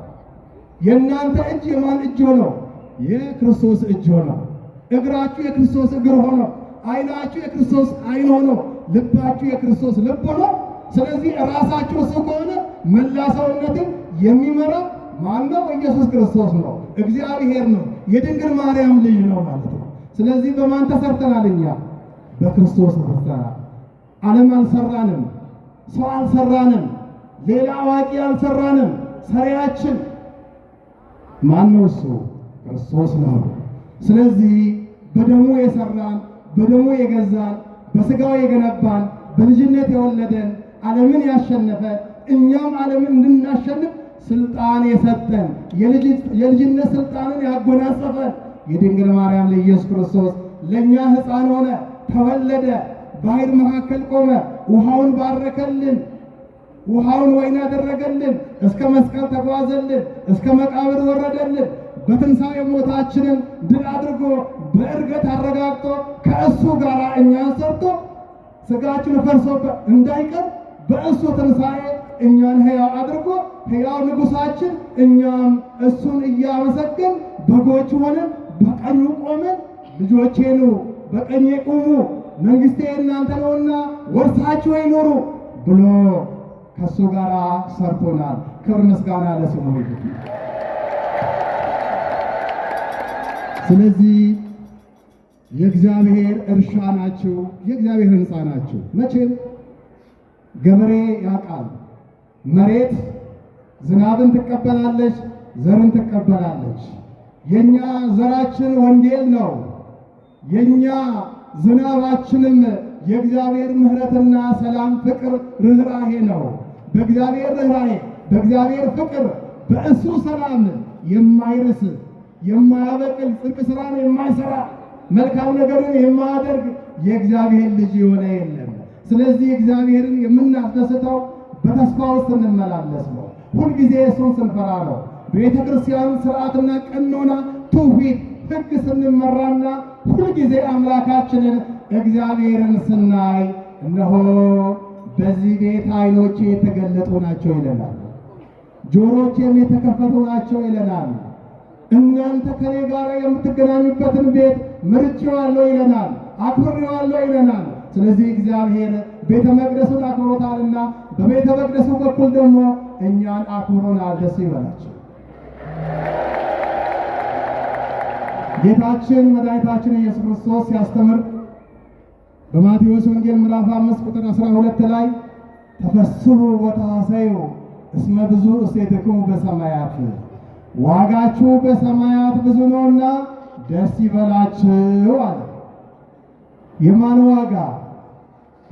Speaker 2: የእናንተ እጅ የማን እጅ ሆነው? የክርስቶስ እጅ ሆነው። እግራችሁ የክርስቶስ እግር ሆኖ፣ ዓይናችሁ የክርስቶስ ዓይን ሆኖ፣ ልባችሁ የክርስቶስ ልብ ሆኖ። ስለዚህ ራሳችሁ እሱ ከሆነ መላ ሰውነትን የሚመራው ማን ነው? ኢየሱስ ክርስቶስ ነው፣ እግዚአብሔር ነው፣ የድንግል ማርያም ልጅ ነው ማለት ነው። ስለዚህ በማን ተሰርተናል? እኛ በክርስቶስ ተሰርተናል። ዓለም አልሰራንም፣ ሰው አልሰራንም፣ ሌላ አዋቂ አልሰራንም። ሰሪያችን ማን ነው? እሱ ክርስቶስ ነው። ስለዚህ በደሙ የሰራን፣ በደሙ የገዛን፣ በስጋው የገነባን፣ በልጅነት የወለደን፣ ዓለምን ያሸነፈ እኛም ዓለምን እንድናሸንፍ ስልጣን የሰጠን፣ የልጅነት ስልጣንን ያጎናጸፈን የድንግል ማርያም ለኢየሱስ ክርስቶስ ለኛ ሕፃን ሆነ፣ ተወለደ፣ ባህር መካከል ቆመ፣ ውሃውን ባረከልን፣ ውሃውን ወይን ያደረገልን፣ እስከ መስቀል ተጓዘልን፣ እስከ መቃብር ወረደልን። በትንሣኤ ሞታችንን ድል አድርጎ በእርገት አረጋግጦ ከእሱ ጋር እኛን ሰርቶ ስጋችን ፈርሶበት እንዳይቀር በእሱ ትንሣኤ እኛን ሕያው አድርጎ ሕያው ንጉሣችን እኛም እሱን እያመሰገን በጎች ሆነን በቀኙ ቆመን ልጆቼ ኑ በቀኜ ቁሙ መንግሥቴ እናንተ ነውና ወርሳችሁ ይኑሩ ብሎ ከእሱ ጋር ሰርቶናል። ክብር ምስጋና ለስሙ ይሁን። ስለዚህ የእግዚአብሔር እርሻ ናችሁ፣ የእግዚአብሔር ሕንፃ ናችሁ። መቼም ገበሬ ያውቃል። መሬት ዝናብን ትቀበላለች፣ ዘርን ትቀበላለች። የኛ ዘራችን ወንጌል ነው። የኛ ዝናባችንም የእግዚአብሔር ምሕረትና ሰላም፣ ፍቅር፣ ርኅራኄ ነው። በእግዚአብሔር ርኅራኄ፣ በእግዚአብሔር ፍቅር፣ በእሱ ሰላም የማይርስ የማያበቅል ጽድቅ ሥራን የማይሰራ መልካም ነገርን የማያደርግ የእግዚአብሔር ልጅ የሆነ የለም። ስለዚህ እግዚአብሔርን የምናስደስተው በተስፋ ውስጥ እንመላለስ ነው። ሁልጊዜ እሱን ስንፈራ ነው። በቤተ ክርስቲያን ሥርዓትና ቀኖና፣ ትውፊት፣ ሕግ ስንመራና ሁልጊዜ አምላካችንን እግዚአብሔርን ስናይ እነሆ በዚህ ቤት ዓይኖቼ የተገለጡ ናቸው ይለናል፣ ጆሮቼም የተከፈቱ ናቸው ይለናል። እናንተ ከኔ ጋር የምትገናኙበትን ቤት መርጬዋለሁ ይለናል፣ አክብሬዋለሁ ይለናል። ስለዚህ እግዚአብሔር ቤተ መቅደሱን አክብሮታልና በቤተ መቅደሱ በኩል ደግሞ እኛን አክብሮናል። ደስ ይበላችሁ። ጌታችን መድኃኒታችን ኢየሱስ ክርስቶስ ሲያስተምር በማቴዎስ ወንጌል ምዕራፍ 5 ቁጥር 12 ላይ ተፈስሑ ወተሐሰዩ እስመ ብዙ እሴትክሙ በሰማያት፣ ዋጋችሁ በሰማያት ብዙ ነውና ደስ ይበላችሁ አለ። የማን ዋጋ?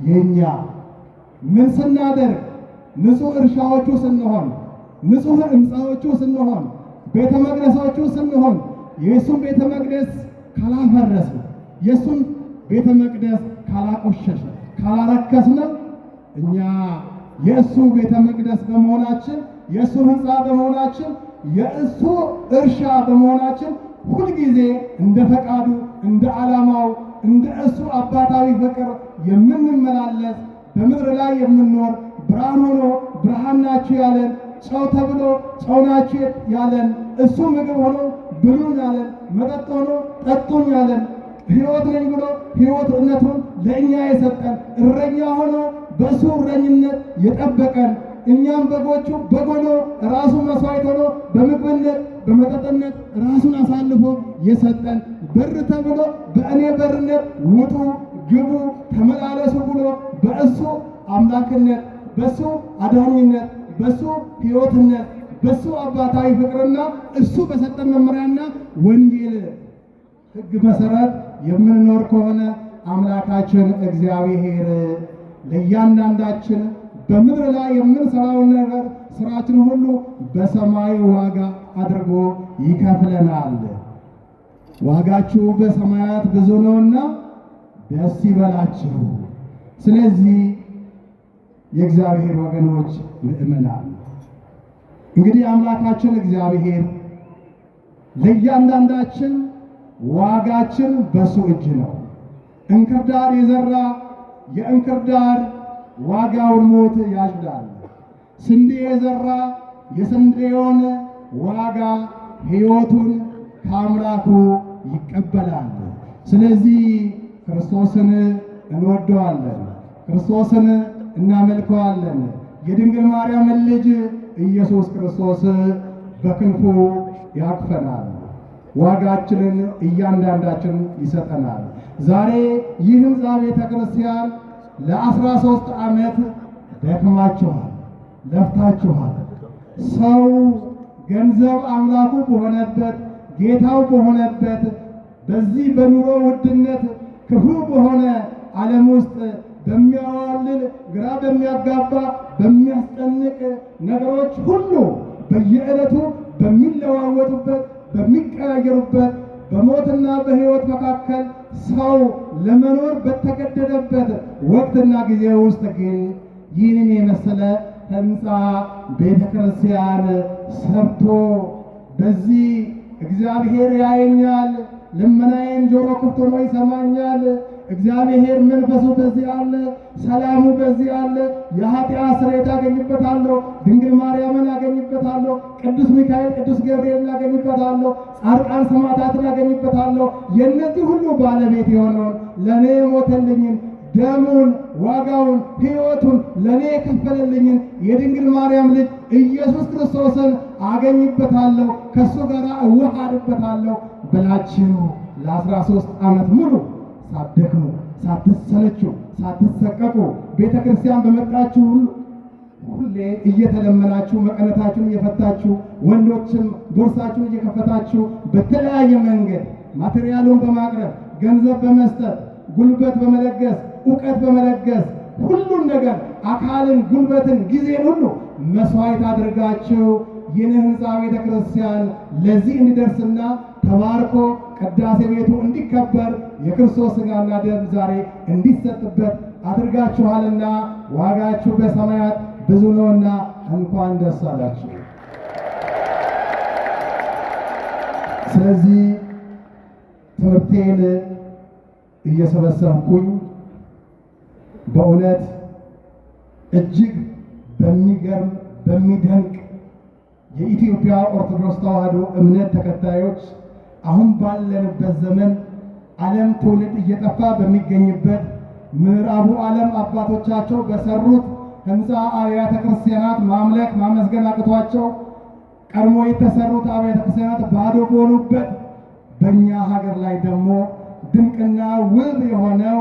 Speaker 2: የኛ። ምን ስናደርግ? ንጹህ እርሻዎቹ ስንሆን፣ ንጹህ ሕንፃዎቹ ስንሆን፣ ቤተ መቅደሶቹ ስንሆን፣ የእሱን ቤተ መቅደስ ካላፈረስን፣ የእሱን ቤተ መቅደስ ካላቆሸሽን፣ ካላረከስን እኛ የእሱ ቤተ መቅደስ በመሆናችን፣ የእሱ ሕንፃ በመሆናችን፣ የእሱ እርሻ በመሆናችን ሁልጊዜ እንደ ፈቃዱ፣ እንደ ዓላማው፣ እንደ እሱ አባታዊ ፍቅር የምንመላለስ በምድር ላይ የምንኖር ብርሃን ሆኖ ብርሃን ናችሁ ያለን፣ ጨው ተብሎ ጨው ናችሁ ያለን፣ እሱ ምግብ ሆኖ ብሉን ያለን፣ መጠጥ ሆኖ ጠጡን ያለን፣ ሕይወት ነኝ ብሎ ሕይወትነቱን ለእኛ የሰጠን፣ እረኛ ሆኖ በእሱ እረኝነት የጠበቀን፣ እኛም በጎቹ በግ ሆኖ ራሱ መስዋዕት ሆኖ በምግብነት በመጠጥነት ራሱን አሳልፎ የሰጠን፣ በር ተብሎ በእኔ በርነት ውጡ ግቡ ተመላለሱ ብሎ በእሱ አምላክነት፣ በእሱ አዳኝነት፣ በእሱ ሕይወትነት፣ በእሱ አባታዊ ፍቅርና እሱ በሰጠን መመሪያና ወንጌል ሕግ መሰረት የምንኖር ከሆነ አምላካችን እግዚአብሔር ለእያንዳንዳችን በምድር ላይ የምንሰራውን ነገር ስራችን ሁሉ በሰማይ ዋጋ አድርጎ ይከፍለናል። ዋጋችሁ በሰማያት ብዙ ነውና ደስ ይበላችሁ። ስለዚህ የእግዚአብሔር ወገኖች ምእመናን፣ እንግዲህ አምላካችን እግዚአብሔር ለእያንዳንዳችን ዋጋችን በሱ እጅ ነው። እንክርዳድ የዘራ የእንክርዳድ ዋጋውን ሞት ያጭዳል። ስንዴ የዘራ የስንዴውን ዋጋ ሕይወቱን ከአምላኩ ይቀበላል። ስለዚህ ክርስቶስን እንወደዋለን፣ ክርስቶስን እናመልከዋለን። የድንግል ማርያምን ልጅ ኢየሱስ ክርስቶስ በክንፉ ያቅፈናል፣ ዋጋችንን እያንዳንዳችን ይሰጠናል። ዛሬ ይህ ሕንፃ ቤተ ክርስቲያን ለ13 ዓመት ደክማችኋል፣ ለፍታችኋል። ሰው ገንዘብ አምላኩ በሆነበት ጌታው በሆነበት በዚህ በኑሮ ውድነት ክፉ በሆነ ዓለም ውስጥ በሚያዋልል ግራ በሚያጋባ በሚያስጨንቅ ነገሮች ሁሉ በየዕለቱ በሚለዋወጡበት በሚቀያየሩበት በሞትና በሕይወት መካከል ሰው ለመኖር በተገደደበት ወቅትና ጊዜ ውስጥ ግን ይህንን የመሰለ ሕንፃ ቤተ ክርስቲያን ሰርቶ በዚህ እግዚአብሔር ያየኛል፣ ልመናዬን ጆሮ ክፍት ሆኖ ይሰማኛል፣ እግዚአብሔር መንፈሱ በዚህ አለ፣ ሰላሙ በዚህ አለ፣ የኃጢአት ስርየት አገኝበታለሁ፣ ድንግል ማርያምን አገኝበታለሁ፣ ቅዱስ ሚካኤል ቅዱስ ገብርኤልን አገኝበታለሁ፣ ጻድቃን ሰማዕታትን አገኝበታለሁ። የእነዚህ ሁሉ ባለቤት የሆነውን ለእኔ የሞተልኝን ደሙን ዋጋውን ሕይወቱን ለእኔ የከፈለልኝን የድንግል ማርያም ልጅ ኢየሱስ ክርስቶስን አገኝበታለሁ፣ ከእሱ ጋር እዋሃድበታለሁ ብላችሁ ለ13 ዓመት ሙሉ ሳትደክሙ ሳትሰለቹ ሳትሰቀቁ ቤተ ክርስቲያን በመጣችሁ ሁሌ እየተለመናችሁ መቀነታችሁን እየፈታችሁ ወንዶችም ቦርሳችሁን እየከፈታችሁ በተለያየ መንገድ ማቴሪያሉን በማቅረብ ገንዘብ በመስጠት ጉልበት በመለገስ ዕውቀት በመለገስ ሁሉን ነገር አካልን፣ ጉልበትን፣ ጊዜን ሁሉ መስዋዕት አድርጋችሁ ይህን ሕንፃ ቤተ ክርስቲያን ለዚህ እንዲደርስና ተባርኮ ቅዳሴ ቤቱ እንዲከበር የክርስቶስ ሥጋና ደም ዛሬ እንዲሰጥበት አድርጋችኋልና ዋጋችሁ በሰማያት ብዙ ነውና እንኳን ደስ አላችሁ። ስለዚህ ትምህርቴን እየሰበሰብኩኝ በእውነት እጅግ በሚገርም በሚደንቅ የኢትዮጵያ ኦርቶዶክስ ተዋሕዶ እምነት ተከታዮች አሁን ባለንበት ዘመን ዓለም ትውልድ እየጠፋ በሚገኝበት ምዕራቡ ዓለም አባቶቻቸው በሰሩት ሕንፃ አብያተ ክርስቲያናት ማምለክ ማመስገን አቅቷቸው ቀድሞ የተሰሩት አብያተ ክርስቲያናት ባዶ በሆኑበት በእኛ ሀገር ላይ ደግሞ ድንቅና ውብ የሆነው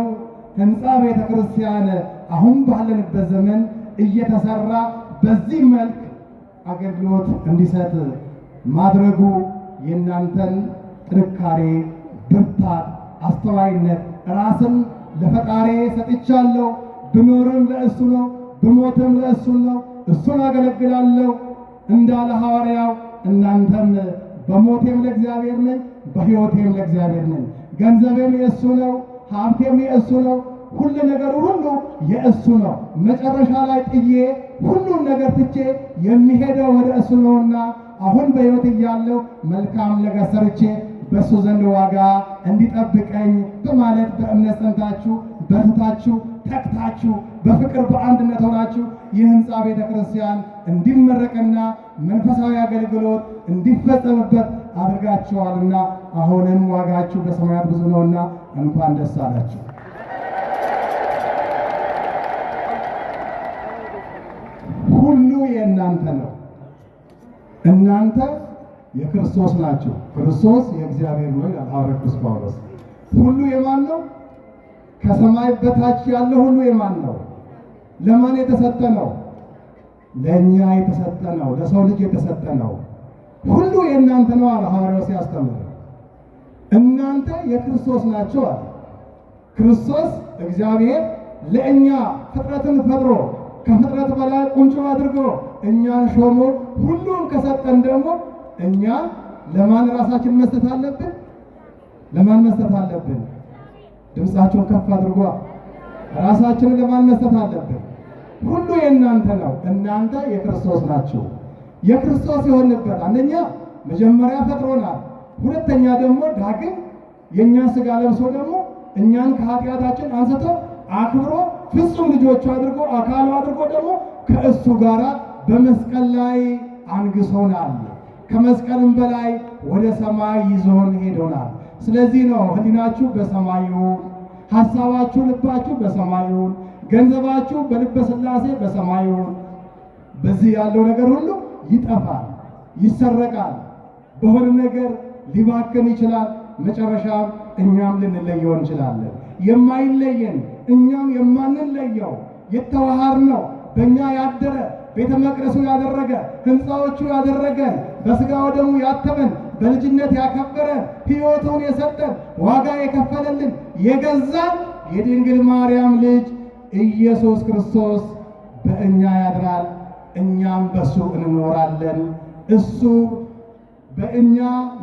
Speaker 2: ህንፃ ቤተ ክርስቲያን አሁን ባለንበት ዘመን እየተሰራ በዚህ መልክ አገልግሎት እንዲሰጥ ማድረጉ የእናንተን ጥንካሬ፣ ብርታት፣ አስተዋይነት ራስን ለፈጣሪ ሰጥቻለሁ፣ ብኖርም ለእሱ ነው፣ ብሞትም ለእሱ ነው፣ እሱን አገለግላለሁ እንዳለ ሐዋርያው እናንተም በሞቴም ለእግዚአብሔር ነኝ፣ በሕይወቴም ለእግዚአብሔር ነኝ። ገንዘቤም የእሱ ነው፣ ሀብቴም የእሱ ነው፣ ሁሉ ነገሩ ሁሉ የእሱ ነው። መጨረሻ ላይ ጥዬ ሁሉን ነገር ትቼ የሚሄደው ወደ እሱ ነውና አሁን በሕይወት እያለሁ መልካም ነገር ሰርቼ በእሱ ዘንድ ዋጋ እንዲጠብቀኝ በማለት በእምነት ጸንታችሁ በርታችሁ ተግታችሁ በፍቅር በአንድነት ሆናችሁ ይህ ህንፃ ቤተ ክርስቲያን እንዲመረቅና መንፈሳዊ አገልግሎት እንዲፈጸምበት አድርጋችኋልና አሁንም ዋጋችሁ በሰማያት ብዙ ነውና እንኳን ደስ አላችሁ። ሁሉ የእናንተ ነው። እናንተ የክርስቶስ ናችሁ። ክርስቶስ የእግዚአብሔር ነው ይላል ሐዋርያው ቅዱስ ጳውሎስ። ሁሉ የማን ነው? ከሰማይ በታች ያለ ሁሉ የማን ነው? ለማን የተሰጠ ነው? ለእኛ የተሰጠ ነው። ለሰው ልጅ የተሰጠ ነው። ሁሉ የእናንተ ነው አለ ሐዋርያው ሲያስተምር። እናንተ የክርስቶስ ናችሁ አለ። ክርስቶስ እግዚአብሔር ለእኛ ፍጥረትን ፈጥሮ ከፍጥረት በላይ ቁንጮ አድርጎ እኛን ሾሞ ሁሉን ከሰጠን ደግሞ እኛ ለማን ራሳችን መስጠት አለብን? ለማን መስጠት አለብን? ድምፃቸውን ከፍ አድርጓ። ራሳችንን ለማን መስጠት አለብን? ሁሉ የእናንተ ነው። እናንተ የክርስቶስ ናችሁ። የክርስቶስ የሆንበት አንደኛ መጀመሪያ ፈጥሮናል። ሁለተኛ ደግሞ ዳግም የእኛ ሥጋ ለብሶ ደግሞ እኛን ከኃጢአታችን አንስቶ አክብሮ ፍጹም ልጆቹ አድርጎ አካሉ አድርጎ ደግሞ ከእሱ ጋር በመስቀል ላይ አንግሶናል። ከመስቀልም በላይ ወደ ሰማይ ይዞን ሄዶናል። ስለዚህ ነው ህሊናችሁ በሰማይ ይሁን፣ ሐሳባችሁ ልባችሁ በሰማይ ይሁን፣ ገንዘባችሁ በልበ ሥላሴ በሰማይ ይሁን። በዚህ ያለው ነገር ሁሉ ይጠፋል፣ ይሰረቃል፣ በሆነ ነገር ሊባክን ይችላል። መጨረሻም እኛም ልንለየው እንችላለን። የማይለየን እኛም የማንለየው የተዋሃርነው በእኛ ያደረ ቤተ መቅደሱ ያደረገ ህንፃዎቹ ያደረገን በሥጋው ደሙ ያተመን በልጅነት ያከበረን ሕይወቱን የሰጠን ዋጋ የከፈለልን የገዛን የድንግል ማርያም ልጅ ኢየሱስ ክርስቶስ በእኛ ያድራል፣ እኛም በሱ እንኖራለን። እሱ በእኛ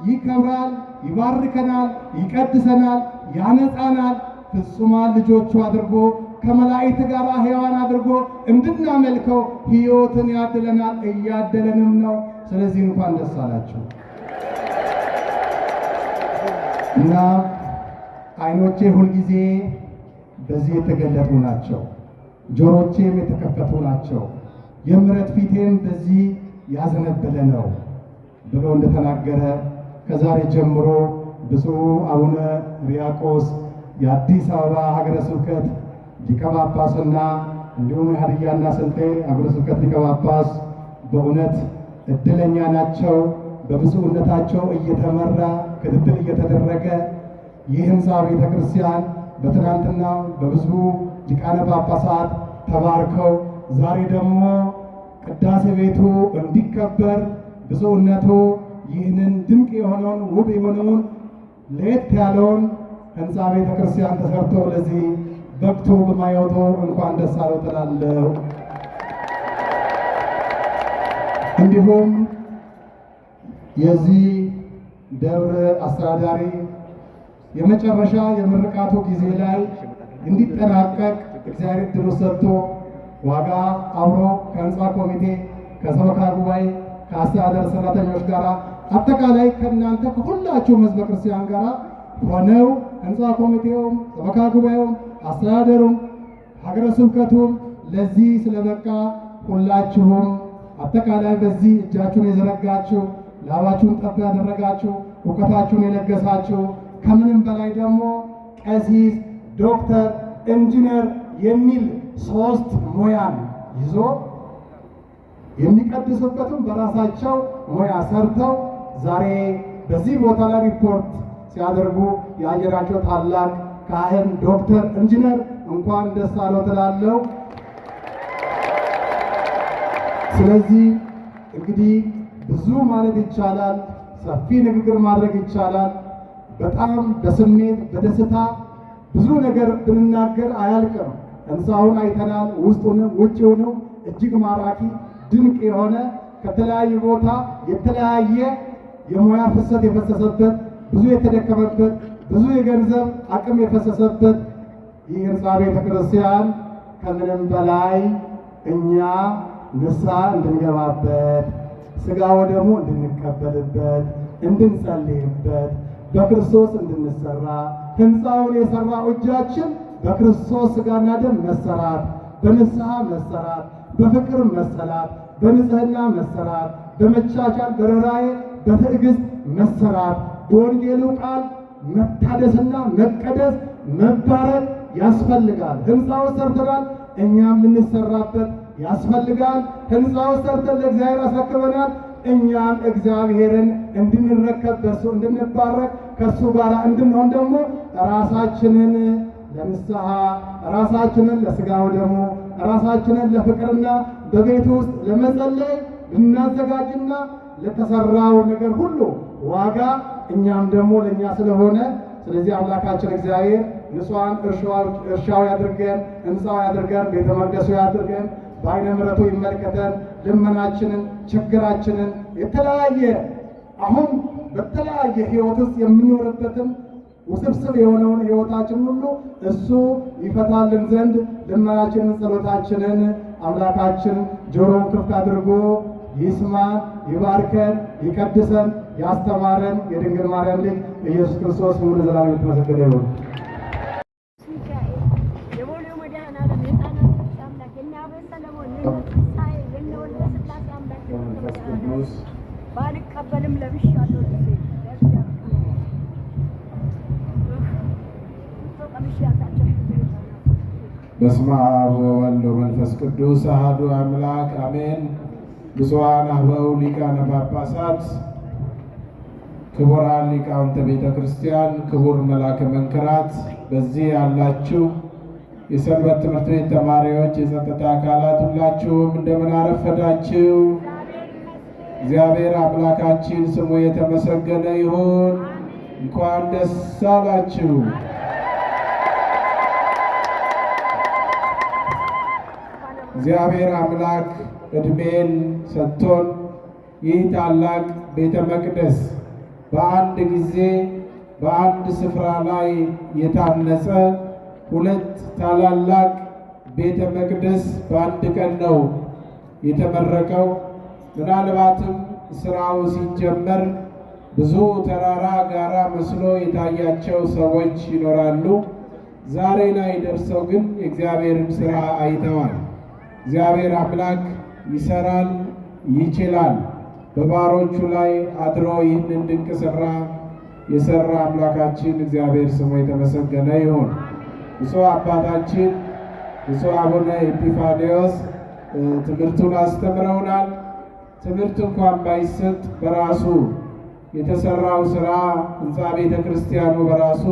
Speaker 2: ይከብራል፣ ይባርከናል፣ ይቀድሰናል፣ ያነጻናል። ፍጹማን ልጆቹ አድርጎ ከመላእክት ጋር ሕያዋን አድርጎ እንድናመልከው ሕይወትን ያድለናል፣ እያደለንም ነው። ስለዚህ እንኳን ደስ አላችሁ እና ዓይኖቼ ሁልጊዜ በዚህ የተገለጡ ናቸው፣ ጆሮቼም የተከፈቱ ናቸው፣ የምሕረት ፊቴም በዚህ ያዘነበለ ነው ብሎ እንደተናገረ ከዛሬ ጀምሮ ብፁዕ አቡነ ሪያቆስ የአዲስ አበባ ሀገረ ስብከት ሊቀ ጳጳስና እንዲሁም የሀዲያና ስልጤ ሀገረ ስብከት ሊቀ ጳጳስ በእውነት እድለኛ ናቸው። በብፁዕነታቸው እየተመራ ክትትል እየተደረገ ይህ ህንፃ ቤተ ክርስቲያን በትናንትናው በብዙ ሊቃነ ጳጳሳት ተባርከው ዛሬ ደግሞ ቅዳሴ ቤቱ እንዲከበር ብፁዕነቱ ይህንን ድንቅ የሆነውን ውብ የሆነውን ለየት ያለውን ህንፃ ቤተ ክርስቲያን ተሰርቶ ለዚህ በቅቶ በማየቱ እንኳን ደስ አለው እላለሁ። እንዲሁም የዚህ ደብር አስተዳዳሪ የመጨረሻ የምርቃቱ ጊዜ ላይ እንዲጠናቀቅ እግዚአብሔር ዕድል ሰጥቶ ዋጋ አብሮ ከህንፃ ኮሚቴ ከሰበካ ጉባኤ ከአስተዳደር ሰራተኞች ጋር አጠቃላይ ከእናንተ ከሁላችሁም ህዝበ ክርስቲያን ጋር ሆነው ህንፃ ኮሚቴውም ሰበካ ጉባኤውም አስተዳደሩም ሀገረ ስብከቱም ለዚህ ስለበቃ ሁላችሁም አጠቃላይ በዚህ እጃችሁን የዘረጋችሁ ላባችሁን ጠብ ያደረጋችሁ እውቀታችሁን የለገሳችሁ ከምንም በላይ ደግሞ ቀሲስ፣ ዶክተር፣ ኢንጂነር የሚል 3 ሙያን ይዞ የሚቀድሱበትም በራሳቸው ሙያ ሰርተው ዛሬ በዚህ ቦታ ላይ ሪፖርት ሲያደርጉ ያየናቸው ታላቅ ካህን ዶክተር ኢንጂነር እንኳን ደስ አለው ትላለሁ። ስለዚህ እንግዲህ ብዙ ማለት ይቻላል፣ ሰፊ ንግግር ማድረግ ይቻላል። በጣም በስሜት በደስታ ብዙ ነገር ብንናገር አያልቅም። ህንፃውን አይተናል፣ ውስጡንም ውጭውንም እጅግ ማራኪ ድንቅ የሆነ ከተለያዩ ቦታ የተለያየ የሙያ ፍሰት የፈሰሰበት ብዙ የተደከመበት ብዙ የገንዘብ አቅም የፈሰሰበት ይህ ህንፃ ቤተ ክርስቲያን ከምንም በላይ እኛ ንስሐ እንድንገባበት ሥጋው ደግሞ እንድንቀበልበት እንድንጸልይበት በክርስቶስ እንድንሰራ ህንፃውን የሰራው እጃችን በክርስቶስ ሥጋና ደም መሰራት፣ በንስሐ መሰራት፣ በፍቅር መሰራት፣ በንጽህና መሰራት፣ በመቻቻል በርኅራኄ በትዕግስት መሰራት፣ በወንጌሉ ቃል መታደስና መቀደስ መባረክ ያስፈልጋል። ህንፃው ሰርተናል፣ እኛም ልንሰራበት ያስፈልጋል። ህንፃው ሰርተን ለእግዚአብሔር አስረክበናል። እኛም እግዚአብሔርን እንድንረከብ በእሱ እንድንባረክ ከእሱ ጋር እንድንሆን ደግሞ ራሳችንን ለንስሐ ራሳችንን ለሥጋው ደግሞ ራሳችንን ለፍቅርና በቤት ውስጥ ለመጸለይ ልናዘጋጅና ለተሰራው ነገር ሁሉ ዋጋ እኛም ደግሞ ለእኛ ስለሆነ ስለዚህ አምላካችን እግዚአብሔር ንጹሐን እርሻው ያድርገን፣ ህንፃው ያድርገን፣ ቤተ መቅደሱ ያድርገን። በዓይነ ምሕረቱ ይመልከተን። ልመናችንን፣ ችግራችንን የተለያየ አሁን በተለያየ ህይወት ውስጥ የምንኖርበትን ውስብስብ የሆነውን ህይወታችን ሁሉ እሱ ይፈታልን ዘንድ ልመናችንን፣ ጸሎታችንን አምላካችን ጆሮውን ክፍት አድርጎ ይስማን፣ ይባርከን፣ ይቀድሰን። ያስተማረን የድንግል ማርያም ልጅ ኢየሱስ ክርስቶስ ስሙ ለዘላለም የተመሰገነ ይሁን።
Speaker 3: ባልቀበልም ለብሻለሁ።
Speaker 4: በስመ አብ ወወልድ ወመንፈስ ቅዱስ አሐዱ አምላክ አሜን። ብፁዓን አበው ሊቃነ ጳጳሳት፣ ክቡራን ሊቃውንተ ቤተ ክርስቲያን፣ ክቡር መልአከ መንክራት፣ በዚህ ያላችሁ የሰንበት ትምህርት ቤት ተማሪዎች፣ የጸጥታ አካላት ሁላችሁም እንደምን አረፈዳችሁ? እግዚአብሔር አምላካችን ስሙ የተመሰገነ ይሁን። እንኳን ደስ አላችሁ። እግዚአብሔር አምላክ ዕድሜን ሰጥቶን ይህ ታላቅ ቤተ መቅደስ በአንድ ጊዜ በአንድ ስፍራ ላይ የታነጸ ሁለት ታላላቅ ቤተ መቅደስ በአንድ ቀን ነው የተመረቀው። ምናልባትም ስራው ሲጀመር ብዙ ተራራ ጋራ መስሎ የታያቸው ሰዎች ይኖራሉ። ዛሬ ላይ ደርሰው ግን የእግዚአብሔርን ስራ አይተዋል። እግዚአብሔር አምላክ ይሰራል፣ ይችላል። በባሮቹ ላይ አድሮ ይህንን ድንቅ ስራ የሰራ አምላካችን እግዚአብሔር ስሙ የተመሰገነ ይሁን። ብፁዕ አባታችን ብፁዕ አቡነ ኤጲፋንዮስ ትምህርቱን አስተምረውናል። ትምህርት እንኳን ባይሰጥ በራሱ የተሰራው ስራ ህንፃ ቤተ ክርስቲያኑ በራሱ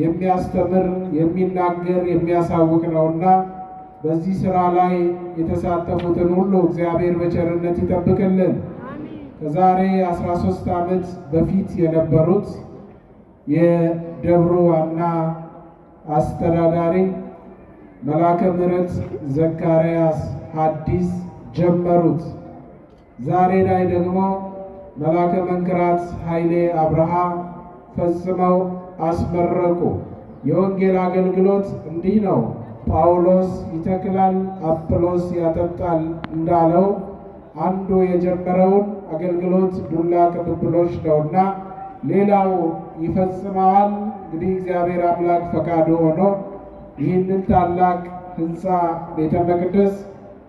Speaker 4: የሚያስተምር የሚናገር የሚያሳውቅ ነውና በዚህ ስራ ላይ የተሳተፉትን ሁሉ እግዚአብሔር በቸርነት ይጠብቅልን። ከዛሬ 13 ዓመት በፊት የነበሩት የደብሩ ዋና አስተዳዳሪ መልአከ ምሕረት ዘካርያስ ሐዲስ ጀመሩት። ዛሬ ላይ ደግሞ መልአከ መንክራት ኃይሌ አብርሃ ፈጽመው አስመረቁ። የወንጌል አገልግሎት እንዲህ ነው። ጳውሎስ ይተክላል፣ አጵሎስ ያጠጣል እንዳለው አንዱ የጀመረውን አገልግሎት ዱላ ቅብብሎች ነውና ሌላው ይፈጽመዋል። እንግዲህ እግዚአብሔር አምላክ ፈቃዱ ሆኖ ይህንን ታላቅ ህንፃ ቤተ መቅደስ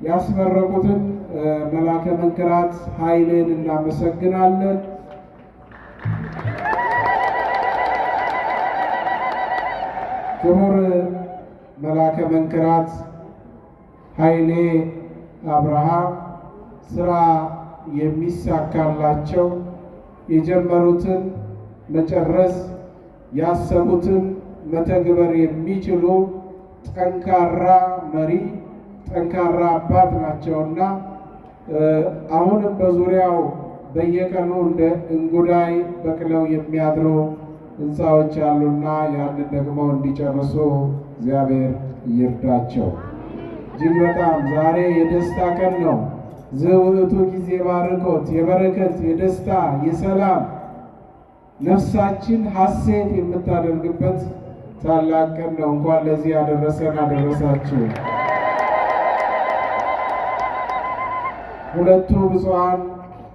Speaker 4: ያስመረቁትን መልአከ መንክራት ኃይሌን እናመሰግናለን። ክቡር መልአከ መንክራት ኃይሌ አብርሃ ስራ የሚሳካላቸው የጀመሩትን መጨረስ ያሰቡትን መተግበር የሚችሉ ጠንካራ መሪ፣ ጠንካራ አባት ናቸውና አሁንም በዙሪያው በየቀኑ እንደ እንጉዳይ በቅለው የሚያድሩ ሕንፃዎች አሉና ያንን ደግሞ እንዲጨርሱ እግዚአብሔር ይርዳቸው። እጅግ በጣም ዛሬ የደስታ ቀን ነው። ዘውእቱ ጊዜ ባርኮት፣ የበረከት የደስታ የሰላም ነፍሳችን ሐሴት የምታደርግበት ታላቅ ቀን ነው። እንኳን ለዚህ ያደረሰን አደረሳችሁ። ሁለቱ ብፁዓን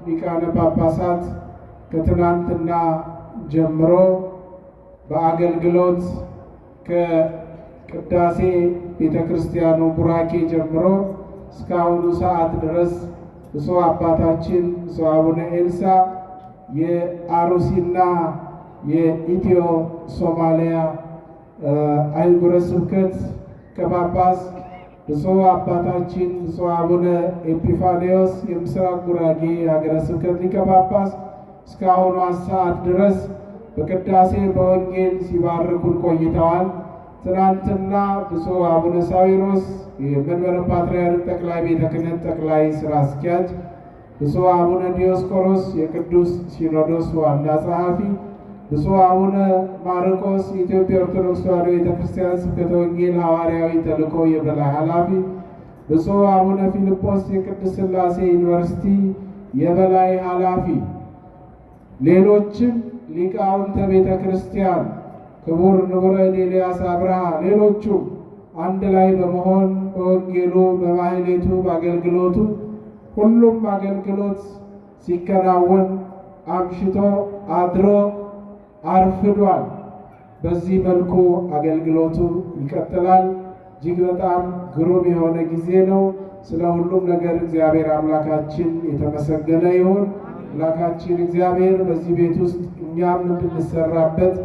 Speaker 4: ሊቃነ ጳጳሳት ከትናንትና ጀምሮ በአገልግሎት ከቅዳሴ ቤተ ክርስቲያኑ ቡራኬ ጀምሮ እስካሁኑ ሰዓት ድረስ ብፁዕ አባታችን ብፁዕ አቡነ ኤልሳ የአሩሲና የኢትዮ ሶማሊያ አህጉረ ስብከት ጳጳስ፣ ብፁዕ አባታችን ብፁዕ አቡነ ኤጲፋንዮስ የምስራቅ ጉራጌ ሀገረ ስብከት ሊቀ ጳጳስ እስካሁኑ ሰዓት ድረስ በቅዳሴ በወንጌል ሲባርኩን ቆይተዋል። ትናንትና ብፁዕ አቡነ ሳዊሮስ የመንበረ ፓትርያርክ ጠቅላይ ቤተ ክህነት ጠቅላይ ሥራ አስኪያጅ፣ ብፁዕ አቡነ ዲዮስቆሮስ የቅዱስ ሲኖዶስ ዋና ጸሐፊ፣ ብፁዕ አቡነ ማርቆስ የኢትዮጵያ ኦርቶዶክስ ተዋሕዶ ቤተ ክርስቲያን ስብከተ ወንጌል ሐዋርያዊ ተልእኮ የበላይ ኃላፊ፣ ብፁዕ አቡነ ፊልጶስ የቅድስት ሥላሴ ዩኒቨርሲቲ የበላይ ኃላፊ፣ ሌሎችም ሊቃውንተ ቤተ ክርስቲያን ክቡር ንቡረ ኤልያስ አብርሃ፣ ሌሎቹም አንድ ላይ በመሆን በወንጌሉ በማህሌቱ በአገልግሎቱ ሁሉም አገልግሎት ሲከናወን አምሽቶ አድሮ አርፍዷል። በዚህ መልኩ አገልግሎቱ ይቀጥላል። እጅግ በጣም ግሩም የሆነ ጊዜ ነው። ስለ ሁሉም ነገር እግዚአብሔር አምላካችን የተመሰገነ ይሁን። አምላካችን እግዚአብሔር በዚህ ቤት ውስጥ እኛም እንድንሰራበት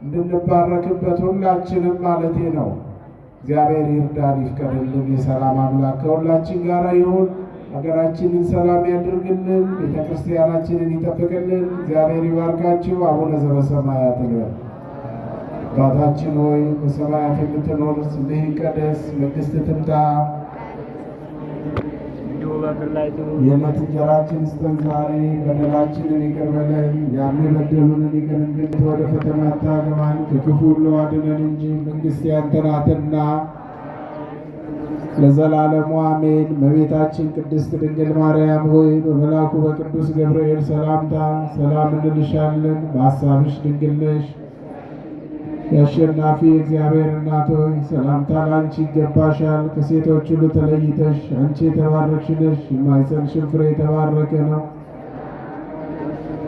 Speaker 4: እንድንባረክበት ሁላችንም ማለቴ ነው እግዚአብሔር ይርዳን ይፍቀድልን። የሰላም አምላክ ከሁላችን ጋር ይሁን። ሀገራችንን ሰላም ያድርግልን። ቤተ ክርስቲያናችንን ይጠብቅልን። እግዚአብሔር ይባርካችሁ። አቡነ ዘበሰማያት ይበል። አባታችን ሆይ በሰማያት የምትኖር ስምህ ይቀደስ፣ መንግሥትህ ትምጣ፣ የዕለት እንጀራችንን ስጠን ዛሬ፣ በደላችንን ይቅር በለን እኛም የበደሉንን ይቅር እንድንል፣ ወደ ፈተና አታግባን ከክፉ ሁሉ አድነን እንጂ መንግሥት ያንተ ናትና ለዘላለሙ አሜን። እመቤታችን ቅድስት ድንግል ማርያም ሆይ በመልአኩ በቅዱስ ገብርኤል ሰላምታ ሰላም እንልሻለን። በሐሳብሽ ድንግል ነሽ፣ የአሸናፊ እግዚአብሔር እናት ሆይ ሰላምታ ለአንቺ ይገባሻል። ከሴቶች ሁሉ ተለይተሽ አንቺ የተባረክሽ ነሽ፣ የማኅፀንሽም ፍሬ የተባረከ ነው።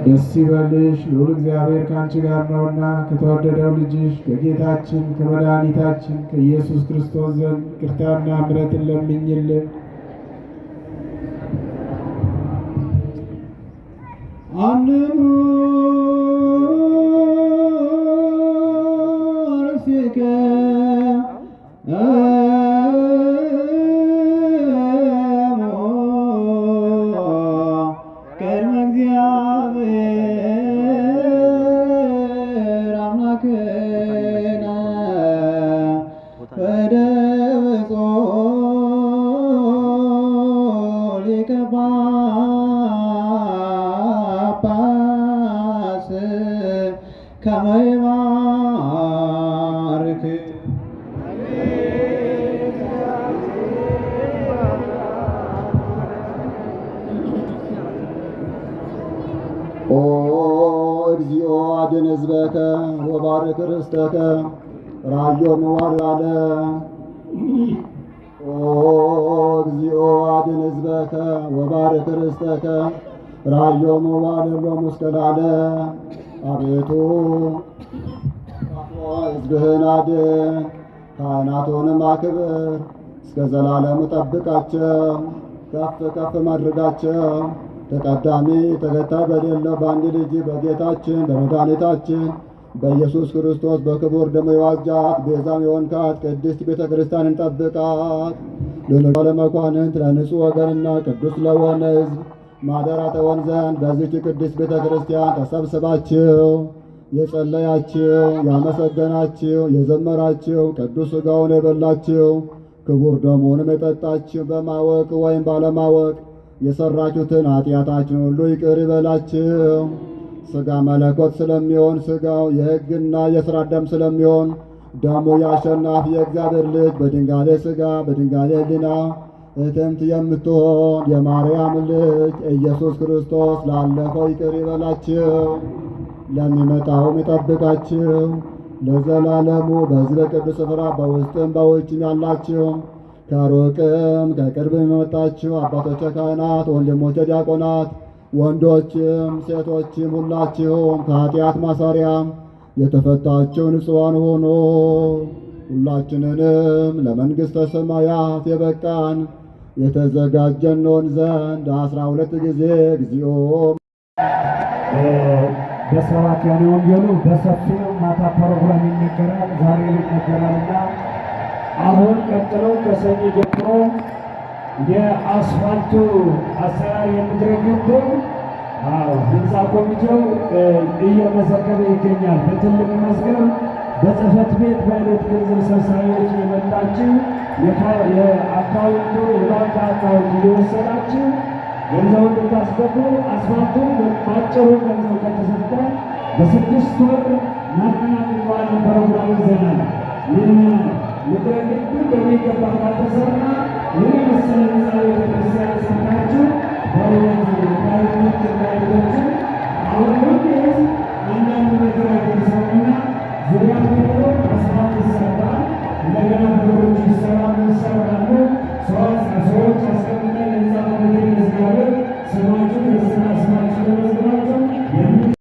Speaker 4: ደስ ይበልሽ፣ ልዑል እግዚአብሔር ከአንቺ ጋር ነውና ከተወደደው ልጅሽ ከጌታችን ከመድኃኒታችን ከኢየሱስ ክርስቶስ ዘንድ ይቅርታና ምሕረትን ለምኝልን አምኑ ርስከ
Speaker 1: እግዚኦ አድን ሕዝበከ ወባርክ ርስተከ ራዮ መዋራለ እግዚኦ አድን ሕዝበከ ወባርክ ርስተከ ራዮ መዋለሎ ሙስከላለ አቤቱ ሕዝብህን አድን፣ ካህናቱንም አክብር፣ እስከ ዘላለሙ ጠብቃቸው፣ ከፍ ከፍ ማድረጋቸው። ተቀዳሚ ተከታይ በሌለው በአንድ ልጅ በጌታችን በመድኃኒታችን በኢየሱስ ክርስቶስ በክቡር ደሙ የዋጃት ቤዛም የሆንካት ቅድስት ቤተ ክርስቲያንን ጠብቃት። ለንጹሕ ለመኳንንት ለንጹሕ ወገንና ቅዱስ ለሆነ ሕዝብ ማደሪያ ትሆን ዘንድ በዚህች ቅድስት ቤተ ክርስቲያን ተሰብስባችሁ የጸለያችሁ፣ ያመሰገናችሁ፣ የዘመራችሁ ቅዱስ ሥጋውን የበላችሁ ክቡር ደሙንም የጠጣችሁ በማወቅ ወይም ባለማወቅ የሠራችሁትን ኃጢአታችሁን ሁሉ ይቅር ይበላችሁ። ሥጋ መለኮት ስለሚሆን ሥጋው የሕግና የሥርዓት ደም ስለሚሆን ደሙ የአሸናፊ የእግዚአብሔር ልጅ በድንጋሌ ሥጋ በድንጋሌ ሕሊና እትምት የምትሆን የማርያም ልጅ ኢየሱስ ክርስቶስ ላለፈው ይቅር ይበላችሁ፣ ለሚመጣውም ይጠብቃችሁ። ለዘላለሙ በዚህ በቅዱስ ስፍራ በውስጥም በውጭም ያላችሁ ከሩቅም ከቅርብም የመጣችሁ አባቶቼ ካህናት፣ ወንድሞቼ ዲያቆናት፣ ወንዶችም ሴቶችም ሁላችሁም ከኃጢአት ማሰሪያ የተፈታችሁ ንጹሐን ሆኑ። ሁላችንንም ለመንግሥተ ሰማያት የበቃን የተዘጋጀን እንሆን ዘንድ 12 ጊዜ እግዚኦ
Speaker 3: በሰባክያነ ወንጌሉ በሰፊው ማታ ፕሮግራም ይነገራል፣ ዛሬ ይነገራልና አሁን ቀጥሎ ከሰኞ ጀምሮ የአስፋልቱ አሰራር የሚደረግበት ህንፃ ኮሚቴው እየመዘገበ ይገኛል። በትልቅ መዝገብ በጽሕፈት ቤት በዕለት ገንዘብ ሰብሳቢዎች የመጣችው የአካውንቱ የባንክ አካውንት እየወሰዳችሁ ገንዘቡን እንድታስገቡ አስፋልቱን በአጭሩ ገንዘብ ከተሰጠ በ6 ወር እናጠናቅቀዋለን። ፕሮግራም ይዘናል። ምድረ ግቢ በሚገባ ካልተሰራ ይህ መሰለ ህንፃ ቤተክርስቲያን ሰርታችሁ